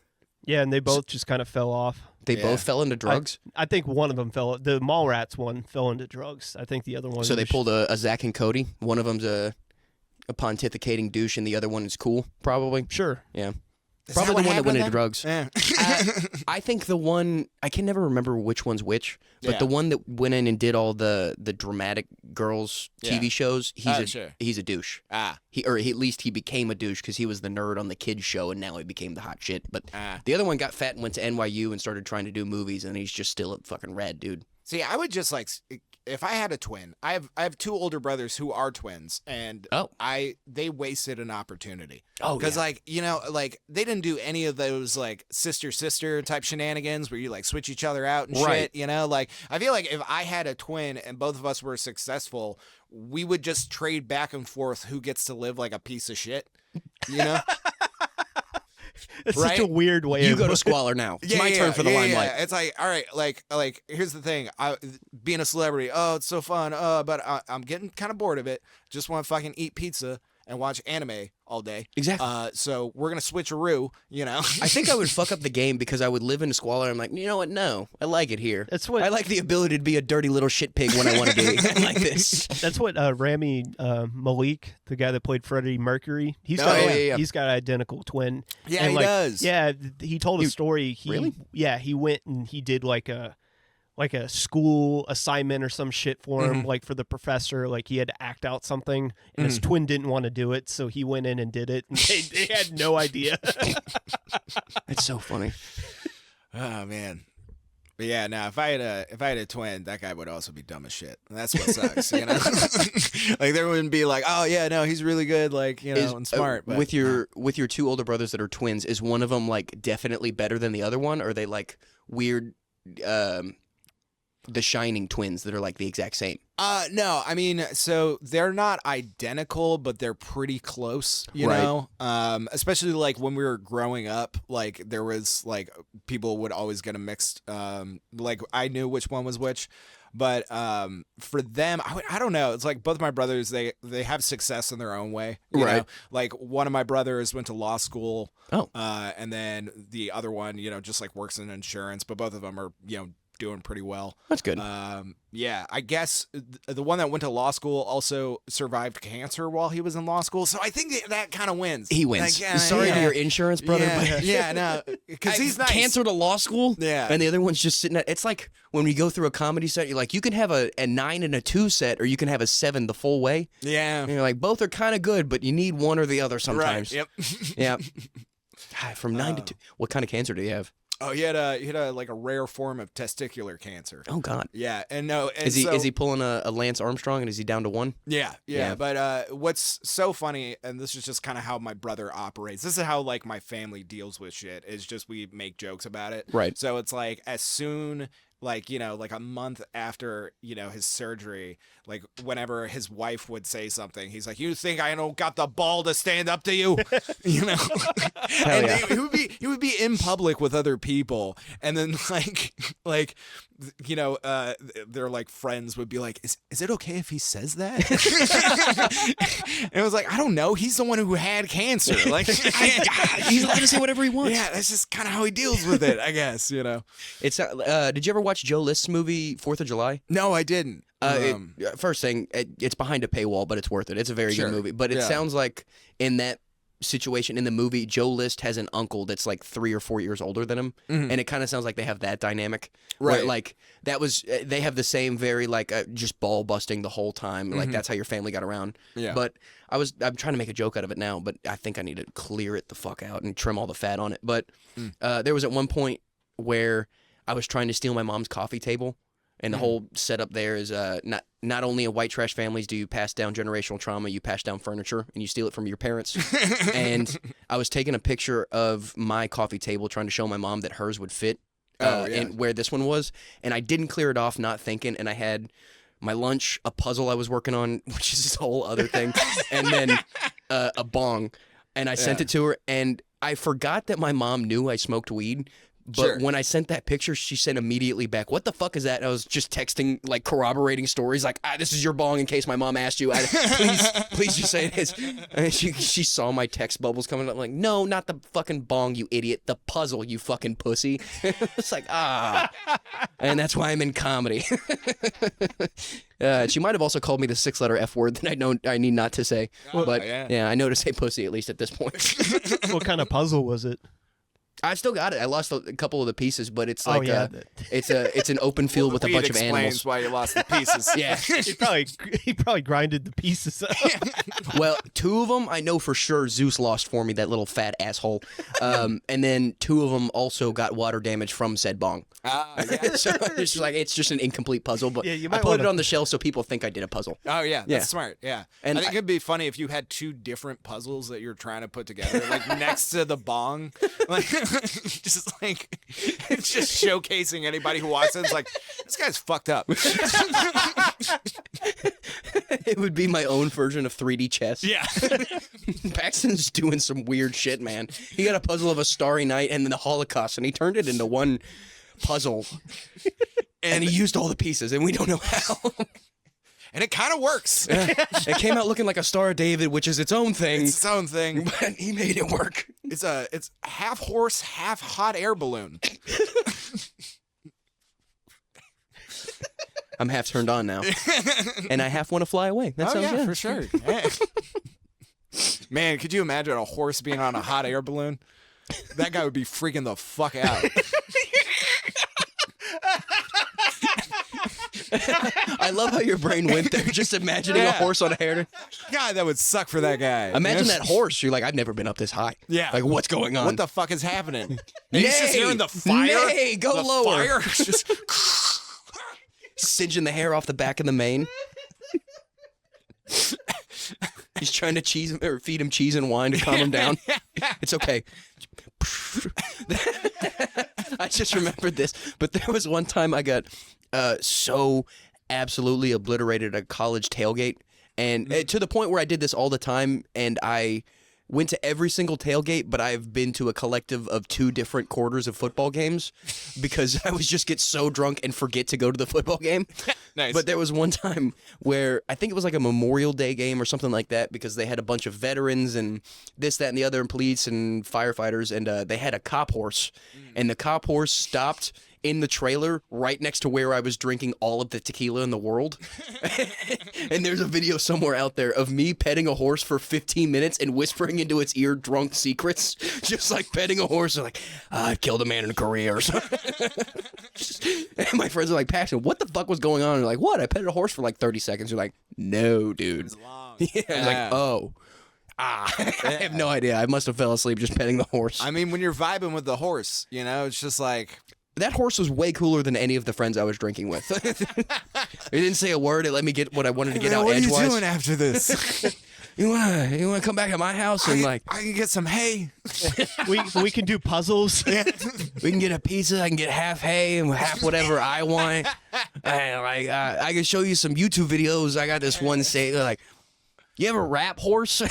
Yeah, and they both just kind of fell off. They Yeah. both fell into drugs. I think one of them fell. The Mallrats one fell into drugs. I think the other one. So they was- pulled a Zach and Cody. One of them's a pontificating douche, and the other one is cool. Probably. Sure. Yeah. Is Probably that what the one that went into happened drugs. then? Yeah. I think the one I can never remember which one's which, but Yeah. the one that went in and did all the dramatic girls TV Yeah. shows, Sure. he's a douche. Ah. At least he became a douche because he was the nerd on the kids show, and now he became the hot shit. But Ah. the other one got fat and went to NYU and started trying to do movies, and he's just still a fucking rad dude. See, I would just like if I had a twin. I have two older brothers who are twins, and Oh. they wasted an opportunity. Oh, Because like they didn't do any of those like sister type shenanigans where you like switch each other out and Right. shit. Like I feel like if I had a twin and both of us were successful, we would just trade back and forth who gets to live like a piece of shit. You know? It's such a Right? weird way. You of go to Squalor now. It's my turn for the limelight. Yeah. It's like, all right, like here's the thing. Being a celebrity, oh, it's so fun. But I'm getting kind of bored of it. Just want to fucking eat pizza and watch anime all day. Exactly. So we're gonna switcheroo. I think I would fuck up the game because I would live in Squalor. I'm like, you know what? No, I like it here. That's what I like the ability to be a dirty little shit pig when I want to be. I like this. That's what Rami Malek, the guy that played Freddie Mercury, he's Oh, got yeah. he's got an identical twin. Yeah, And, he like, does. Yeah, he told a story. Really? Yeah, he went and he did like a school assignment or some shit for him, like for the professor. Like he had to act out something, and his twin didn't want to do it, so he went in and did it. And they had no idea. It's so funny. Oh man. But yeah, now if I had a twin, that guy would also be dumb as shit. And that's what sucks, Like there wouldn't be like, oh yeah, no, he's really good, like and smart. But with your two older brothers that are twins, is one of them like definitely better than the other one? Or are they like weird, the Shining twins that are like the exact same? No, I mean, so they're not identical, but they're pretty close, you Right. know? Especially like when we were growing up, like there was like people would always get a mixed, like I knew which one was which, but for them, I don't know. It's like both my brothers, they have success in their own way, you Right. know? Like one of my brothers went to law school. Oh. And then the other one, just like works in insurance, but both of them are, doing pretty well. That's good. Yeah, I guess the one that went to law school also survived cancer while he was in law school. So I think that kind of wins. He wins. Like, yeah, Sorry yeah. to your insurance brother, Yeah, but yeah, no, because he's nice. cancer to law school. Yeah. and the other one's just sitting at. It's like when we go through a comedy set, you're like, you can have a 9 and a 2 set, or you can have a 7 the full way. Yeah, And you're like, both are kind of good, but you need one or the other sometimes. right. Yep. Yeah. God, from 9 to 2. What kind of cancer do you have? Oh, he had a like a rare form of testicular cancer. Oh God. Yeah, and no, and Is he so- is he pulling a Lance Armstrong, and is he down to 1? Yeah. Yeah. But what's so funny, and this is just kind of how my brother operates. This is how like my family deals with shit. Is just we make jokes about it. Right. So it's like as soon like like a month after his surgery, like whenever his wife would say something, he's like, "You think I don't got the ball to stand up to you?" And yeah. he would be in public with other people, and then like their like friends would be like, is it okay if he says that? And it was like, I don't know, he's the one who had cancer, like He's allowed to say whatever he wants. yeah, that's just kind of how he deals with it, I guess. It's did you ever watch Joe List's movie 4th of July? No, I didn't. First thing, it's behind a paywall, but it's worth it. It's a very Sure. good movie. But it Yeah. sounds like in that situation in the movie, Joe List has an uncle that's like 3 or 4 years older than him, and it kind of sounds like they have that dynamic. Where, Right. like that was they have the same very like just ball busting the whole time. Like that's how your family got around. Yeah. But I'm trying to make a joke out of it now, but I think I need to clear it the fuck out and trim all the fat on it. But there was at one point where I was trying to steal my mom's coffee table. And the whole setup there is not only in white trash families do you pass down generational trauma, you pass down furniture and you steal it from your parents. And I was taking a picture of my coffee table trying to show my mom that hers would fit and where this one was. And I didn't clear it off, not thinking. And I had my lunch, a puzzle I was working on, which is this whole other thing, and then a bong. And I sent it to her. And I forgot that my mom knew I smoked weed. But Sure. when I sent that picture, she sent immediately back, "What the fuck is that?" And I was just texting, like, corroborating stories, like, "This is your bong in case my mom asked you. Please just say it is." And she saw my text bubbles coming up, like, "No, not the fucking bong, you idiot. The puzzle, you fucking pussy." It's like, and that's why I'm in comedy. She might have also called me the 6-letter F word that I know I need not to say. But yeah, I know to say pussy at least at this point. What kind of puzzle was it? I still got it. I lost a couple of the pieces, but it's like it's an open field with a Pete bunch of animals. explains why you lost the pieces. Yeah. He probably grinded the pieces up. Well, 2 of them I know for sure Zeus lost for me, that little fat asshole. And then 2 of them also got water damage from said bong. Yeah. So it's just an incomplete puzzle, but Yeah, you I might put it wanna- on the shelf so people think I did a puzzle. Oh yeah, that's Yeah. smart. Yeah, And I think it'd be funny if you had 2 different puzzles that you're trying to put together, like next to the bong, like just like it's just showcasing anybody who walks in. It's like, this guy's fucked up. It would be my own version of 3D chess. Yeah. Paxton's doing some weird shit, man. He got a puzzle of a starry night and then the Holocaust, and he turned it into one puzzle. And he used all the pieces, and we don't know how. And it kind of works. It came out looking like a Star of David, which is its own thing. It's its own thing. But he made it work. It's half horse, half hot air balloon. I'm half turned on now. And I half want to fly away. That sounds good. for sure. Yeah. Man, could you imagine a horse being on a hot air balloon? That guy would be freaking the fuck out. I love how your brain went there, just imagining a horse on a hair. God, that would suck for that guy. Imagine that horse. You're like, I've never been up this high. Yeah. Like, what's going on? What the fuck is happening? And Nay, he's just hearing the fire. Nay, go the lower. Fire is just Singeing the hair off the back of the mane. He's trying to feed him cheese and wine to calm him down. It's okay. I just remembered this, but there was one time I got so absolutely obliterated at a college tailgate, and to the point where I did this all the time, and I went to every single tailgate, but I've been to a collective of 2 different quarters of football games because I would just get so drunk and forget to go to the football game. nice. But there was one time where I think it was like a Memorial Day game or something like that because they had a bunch of veterans and this, that, and the other, and police and firefighters, and they had a cop horse, and the cop horse stopped in the trailer right next to where I was drinking all of the tequila in the world. And there's a video somewhere out there of me petting a horse for 15 minutes and whispering into its ear drunk secrets, just like petting a horse. Like, I've killed a man in Korea or something. And my friends are like, Paxton, what the fuck was going on? And they're like, what? I petted a horse for like 30 seconds. You're like, no, dude. Yeah, I was like, oh. I have no idea. I must have fell asleep just petting the horse. I mean, when you're vibing with the horse, you know, it's just like... That horse was way cooler than any of the friends I was drinking with. It didn't say a word. It let me get what I wanted to get out edgewise. What are you doing after this? You wanna come back to my house and like I can get some hay. we can do puzzles. we can get a pizza. I can get half hay and half whatever I want. And like I can show you some YouTube videos. I got this one say like, you ever rap horse? Man,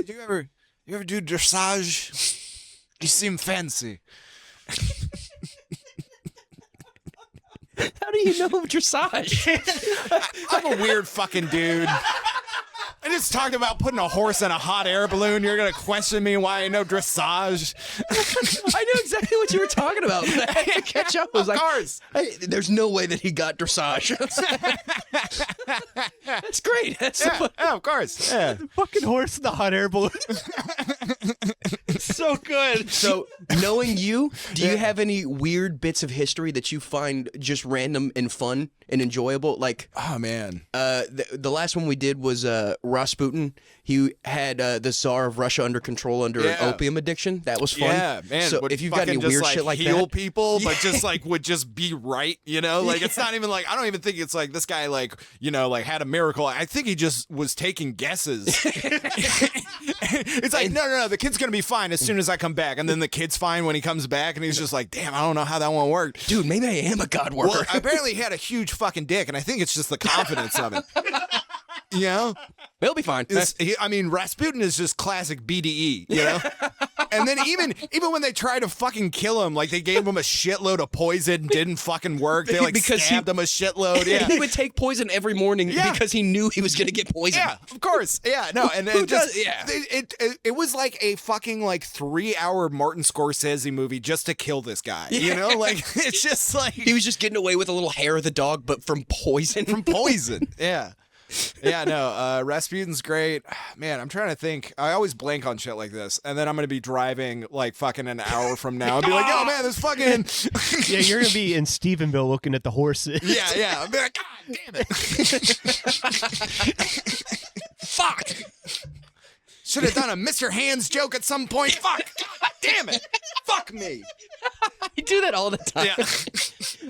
do you ever do dressage? You seem fancy. How do you know dressage? I'm a weird fucking dude. I just talked about putting a horse in a hot air balloon. You're gonna question me why I know dressage? I knew exactly what you were talking about. But I had to catch up. I was Of like, course. hey, there's no way that he got dressage. That's great. That's Yeah, of course. Yeah. Fucking horse in the hot air balloon. So good. So, knowing you, do you have any weird bits of history that you find just random and fun and enjoyable? Like, Oh man. the last one we did was Rasputin. He had the Tsar of Russia under control under an Yeah. opium addiction. That was fun. Yeah, man. So, would if you've got any fucking just, weird like, shit like heal that, people, but just like would just be right, you know? Like it's not even like I don't even think it's like this guy like you know like had a miracle. I think he just was taking guesses. It's like no, the kid's gonna be fine as soon as I come back, and then the kid's fine when he comes back, and he's just like, damn, I don't know how that one worked. dude, maybe I am a god worker. Well, apparently he had a huge fucking dick, and I think it's just the confidence of it. You know? He'll be fine. I mean, Rasputin is just classic BDE, you know? And then even when they tried to fucking kill him, like they gave him a shitload of poison, didn't fucking work. They like stabbed him a shitload. Yeah, he would take poison every morning because he knew he was gonna get poisoned. Yeah, of course. Yeah, no, and it was like a fucking like 3-hour Martin Scorsese movie just to kill this guy. Yeah. You know, like it's just like he was just getting away with a little hair of the dog, but from poison. From poison. Yeah. Yeah, no, Rasputin's great. Man, I'm trying to think. I always blank on shit like this. And then I'm going to be driving like fucking an hour from now and be like, oh man, this fucking. Yeah, you're going to be in Stephenville looking at the horses. Yeah. I'll be like, God damn it. Fuck. Should have done a Mr. Hands joke at some point. Fuck. God damn it. Fuck me. I do that all the time. Yeah.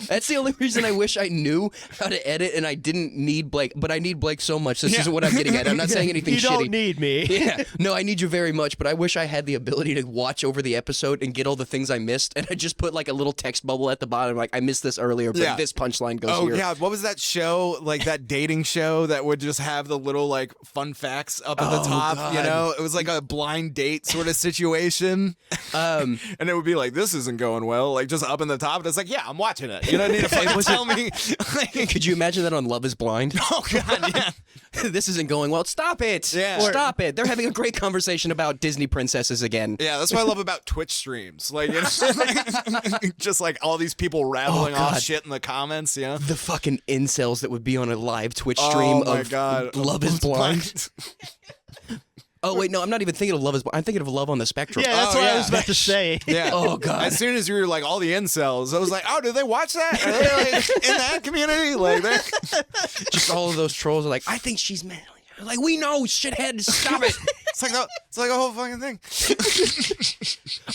That's the only reason I wish I knew how to edit and I didn't need Blake, but I need Blake so much. This isn't what I'm getting at. I'm not saying anything shitty. You don't need me. Yeah. No, I need you very much, but I wish I had the ability to watch over the episode and get all the things I missed, and I just put like a little text bubble at the bottom, like, I missed this earlier, but this punchline goes here. Oh, yeah. What was that show, like that dating show that would just have the little like fun facts up at the top, God. you know? It was like a blind date sort of situation. And it would be like, this isn't going well, like just up in the top, and it's like, yeah, I'm watching it. You don't need to fucking tell me. Could you imagine that on Love is Blind? Oh, God, yeah. This isn't going well. Stop it. Yeah. Stop it. They're having a great conversation about Disney princesses again. Yeah, that's what I love about Twitch streams. Like, it's just like all these people rattling off shit in the comments, you know? The fucking incels that would be on a live Twitch stream Love is Blind. Oh, wait, no, I'm not even thinking of Love is Blind. I'm thinking of Love on the Spectrum. Yeah, that's what I was about to say. Yeah. Oh, God. As soon as you were like, all the incels, I was like, oh, do they watch that? Are they like, in that community? Like, they're... Just all of those trolls are like, I think she's manly. Like, we know, shithead, stop it. It's like a whole fucking thing.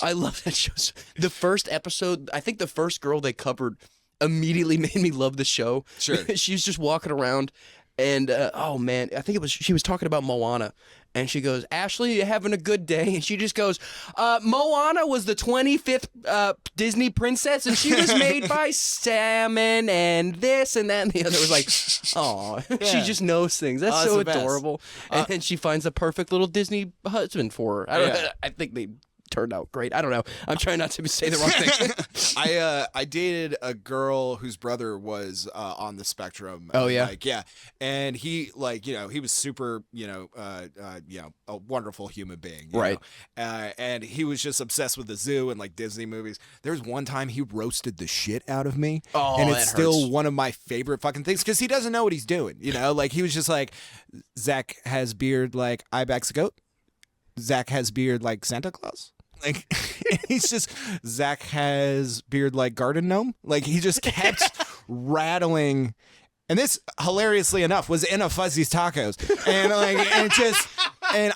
I love that show. The first episode, I think the first girl they covered immediately made me love the show. Sure. She was just walking around, and oh man, I think she was talking about Moana, and she goes, Ashley, you having a good day? And she just goes, Moana was the 25th Disney princess, and she was made by salmon and this and that, and the other was like, oh, she just knows things. That's so adorable. And then she finds the perfect little Disney husband for her. I think they turned out great. I don't know. I'm trying not to say the wrong thing. I dated a girl whose brother was on the spectrum. Oh yeah, like and he like he was super a wonderful human being, you right? know? And he was just obsessed with the zoo and like Disney movies. There was one time he roasted the shit out of me, and it's still one of my favorite fucking things because he doesn't know what he's doing. You know, like he was just like, Zach has beard like Ibex goat. Zach has beard like Santa Claus. Like he's just Zach has beard like garden gnome. Like he just kept rattling, and this hilariously enough was in a Fuzzy's Tacos, and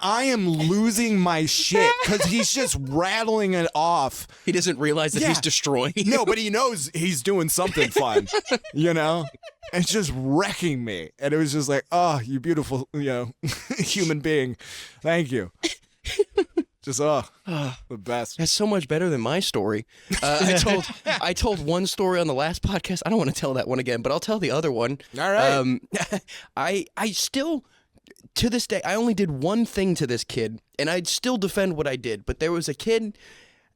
I am losing my shit because he's just rattling it off. He doesn't realize that he's destroying you. No, but he knows he's doing something fun, you know. It's just wrecking me, and it was just like, oh, you beautiful, human being, thank you. Just the best. That's so much better than my story. I told one story on the last podcast. I don't want to tell that one again, but I'll tell the other one. All right. I still, to this day, I only did one thing to this kid, and I'd still defend what I did. But there was a kid,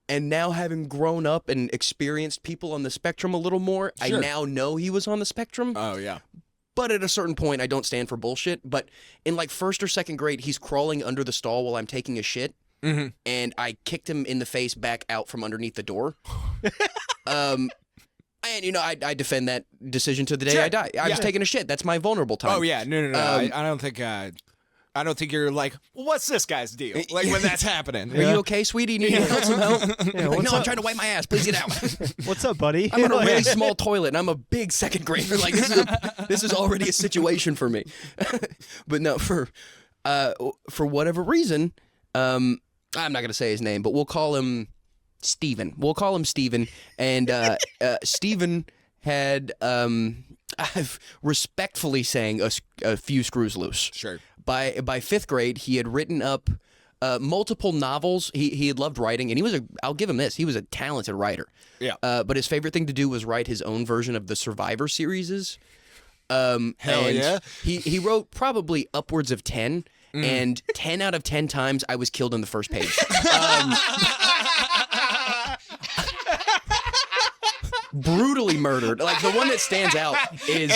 and now having grown up and experienced people on the spectrum a little more, sure. I now know he was on the spectrum. Oh yeah. But at a certain point, I don't stand for bullshit. But in like first or second grade, he's crawling under the stall while I'm taking a shit. Mm-hmm. And I kicked him in the face back out from underneath the door. And I defend that decision to the day I die. I was taking a shit. That's my vulnerable time. Oh yeah, no. I don't think you're like, well, what's this guy's deal? Like when that's happening. Are you okay, sweetie? Need some help? I'm trying to wipe my ass. Please get out. What's up, buddy? I'm on a really small toilet, and I'm a big second grader. Like this is already a situation for me. But no, for whatever reason, I'm not going to say his name, but we'll call him Steven. And Steven had, I've respectfully saying a few screws loose. Sure. By fifth grade, he had written up multiple novels. He had loved writing, and I'll give him this, he was a talented writer. Yeah. But his favorite thing to do was write his own version of the Survivor series. Hell yeah. He wrote probably upwards of 10. and 10 out of 10 times I was killed on the first page. Brutally murdered. Like, the one that stands out is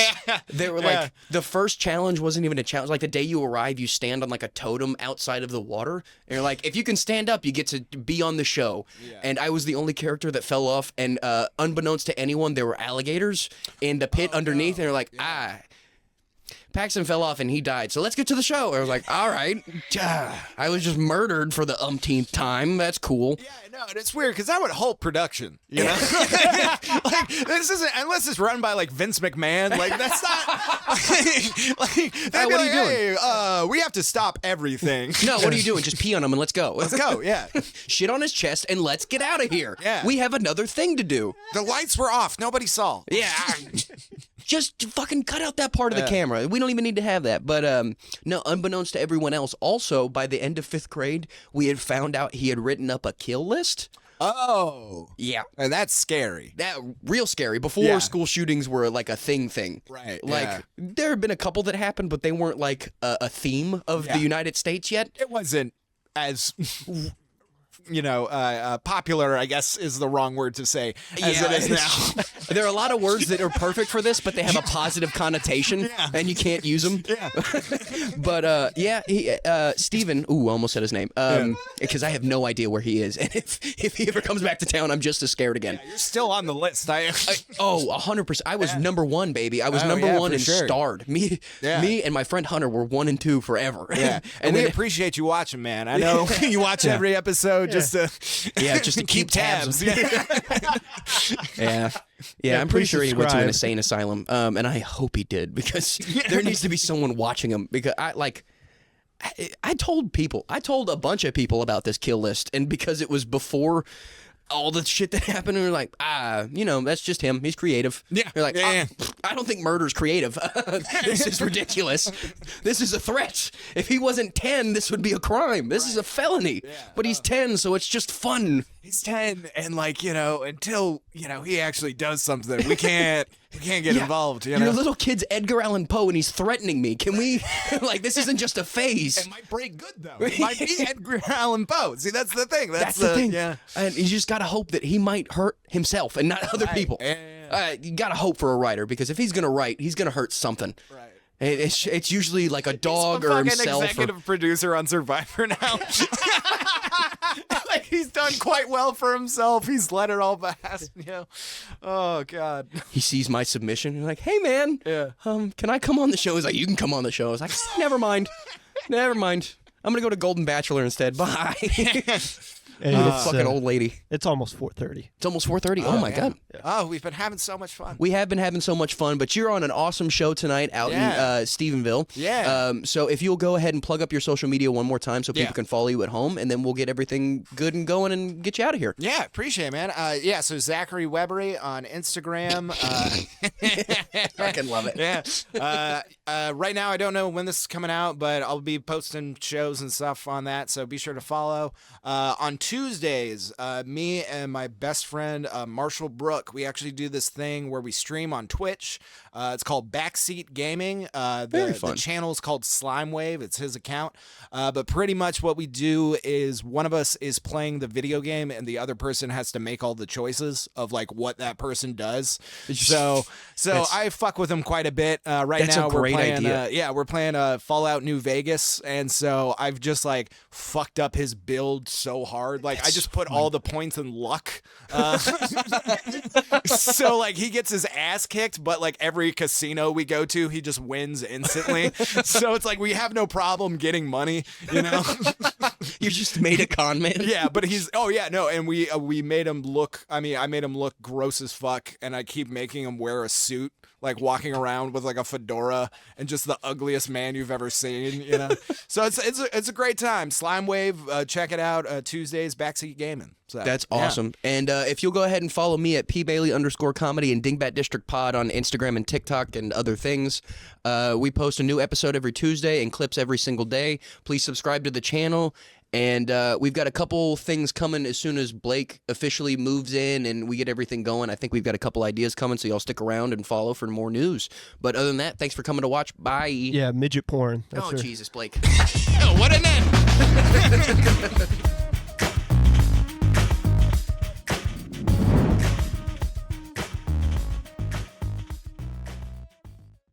they were like, the first challenge wasn't even a challenge. Like, the day you arrive, you stand on like a totem outside of the water, and you're like, if you can stand up, you get to be on the show. And I was the only character that fell off, and unbeknownst to anyone, there were alligators in the pit underneath, and they're like, Paxton fell off and he died, so let's get to the show. I was like, all right. I was just murdered for the umpteenth time. That's cool. Yeah, no, and it's weird because that would halt production, you know? Like, this isn't, unless it's run by like Vince McMahon, like that's not, like, they'd be what are like, you doing? hey, we have to stop everything. No, what are you doing? Just pee on him and let's go. Let's go, yeah. Shit on his chest and let's get out of here. Yeah. We have another thing to do. The lights were off. Nobody saw. Yeah. Just fucking cut out that part of the camera. We don't even need to have that. But no, unbeknownst to everyone else, also, by the end of 5th grade, we had found out he had written up a kill list. Oh. Yeah. And that's scary. That real scary. Before school shootings were like a thing. Right. Like, there have been a couple that happened, but they weren't like a theme of the United States yet. It wasn't as... popular, I guess, is the wrong word to say, as it is now. There are a lot of words that are perfect for this, but they have a positive connotation, and you can't use them. Yeah. But, Steven, I almost said his name, because I have no idea where he is. And if he ever comes back to town, I'm just as scared again. Yeah, you're still on the list. 100%. I was number one, baby. I was number one and starred. Me and my friend Hunter were 1 and 2 forever. Yeah. and we appreciate you watching, man. I know you watch every episode just to keep tabs. Yeah, I'm pretty please sure he went to an subscribe. insane asylum, and I hope he did, because there needs to be someone watching him. Because I told a bunch of people about this kill list, and because it was before all the shit that happened, and we're like, that's just him. He's creative. Yeah. You're like, I don't think murder's creative. This is ridiculous. This is a threat. If he wasn't 10, this would be a crime. This is a felony. Yeah. But he's 10, so it's just fun. He's 10, and until he actually does something, we can't get involved. Your little kid's Edgar Allan Poe, and he's threatening me. Can we this isn't just a phase. It might break good though. It might be Edgar Allan Poe. See, that's the thing. That's the thing. Yeah. And you just gotta hope that he might hurt himself and not other people. Yeah. You gotta hope for a writer, because if he's gonna write, he's gonna hurt something. Right. It's usually like a dog He's or fucking himself. executive producer on Survivor now. Like, he's done quite well for himself. He's let it all pass. Oh God. He sees my submission and like, hey man, can I come on the show? He's like, you can come on the show. I was like, never mind. I'm gonna go to Golden Bachelor instead. Bye. And Fucking old lady. It's almost 4:30. It's almost 4:30. Oh my God. Oh, we've been having so much fun. We have been having so much fun, but you're on an awesome show tonight out in Stephenville. Yeah. So if you'll go ahead and plug up your social media one more time so people can follow you at home, and then we'll get everything good and going and get you out of here. Yeah, appreciate it, man. So Zachary Webbery on Instagram. Fucking love it. Yeah. Right now, I don't know when this is coming out, but I'll be posting shows and stuff on that, so be sure to follow. On Tuesdays, me and my best friend, Marshall Brook, we actually do this thing where we stream on Twitch. It's called Backseat Gaming. Very fun. The channel is called Slime Wave. It's his account. But pretty much what we do is one of us is playing the video game and the other person has to make all the choices of like what that person does. So I fuck with him quite a bit. Right That's now a we're great playing idea. we're playing Fallout New Vegas, and so I've just like fucked up his build so hard. Like I just put all the points in luck. So like he gets his ass kicked, but like every casino we go to, he just wins instantly. So it's like we have no problem getting money, you know. You just made a con man. Yeah, but and we made him look. I made him look gross as fuck, and I keep making him wear a suit, like walking around with like a fedora and just the ugliest man you've ever seen, you know. So it's a great time. Slime Wave, check it out. Tuesdays, Backseat Gaming. So, That's awesome. And if you'll go ahead and follow me at pbailey_comedy and Dingbat District Pod on Instagram and TikTok and other things. We post a new episode every Tuesday and clips every single day. Please subscribe to the channel. And we've got a couple things coming as soon as Blake officially moves in and we get everything going. I think we've got a couple ideas coming, so y'all stick around and follow for more news. But other than that, thanks for coming to watch. Bye. Yeah, midget porn. That's Oh, her. Jesus, Blake. Oh, what an end.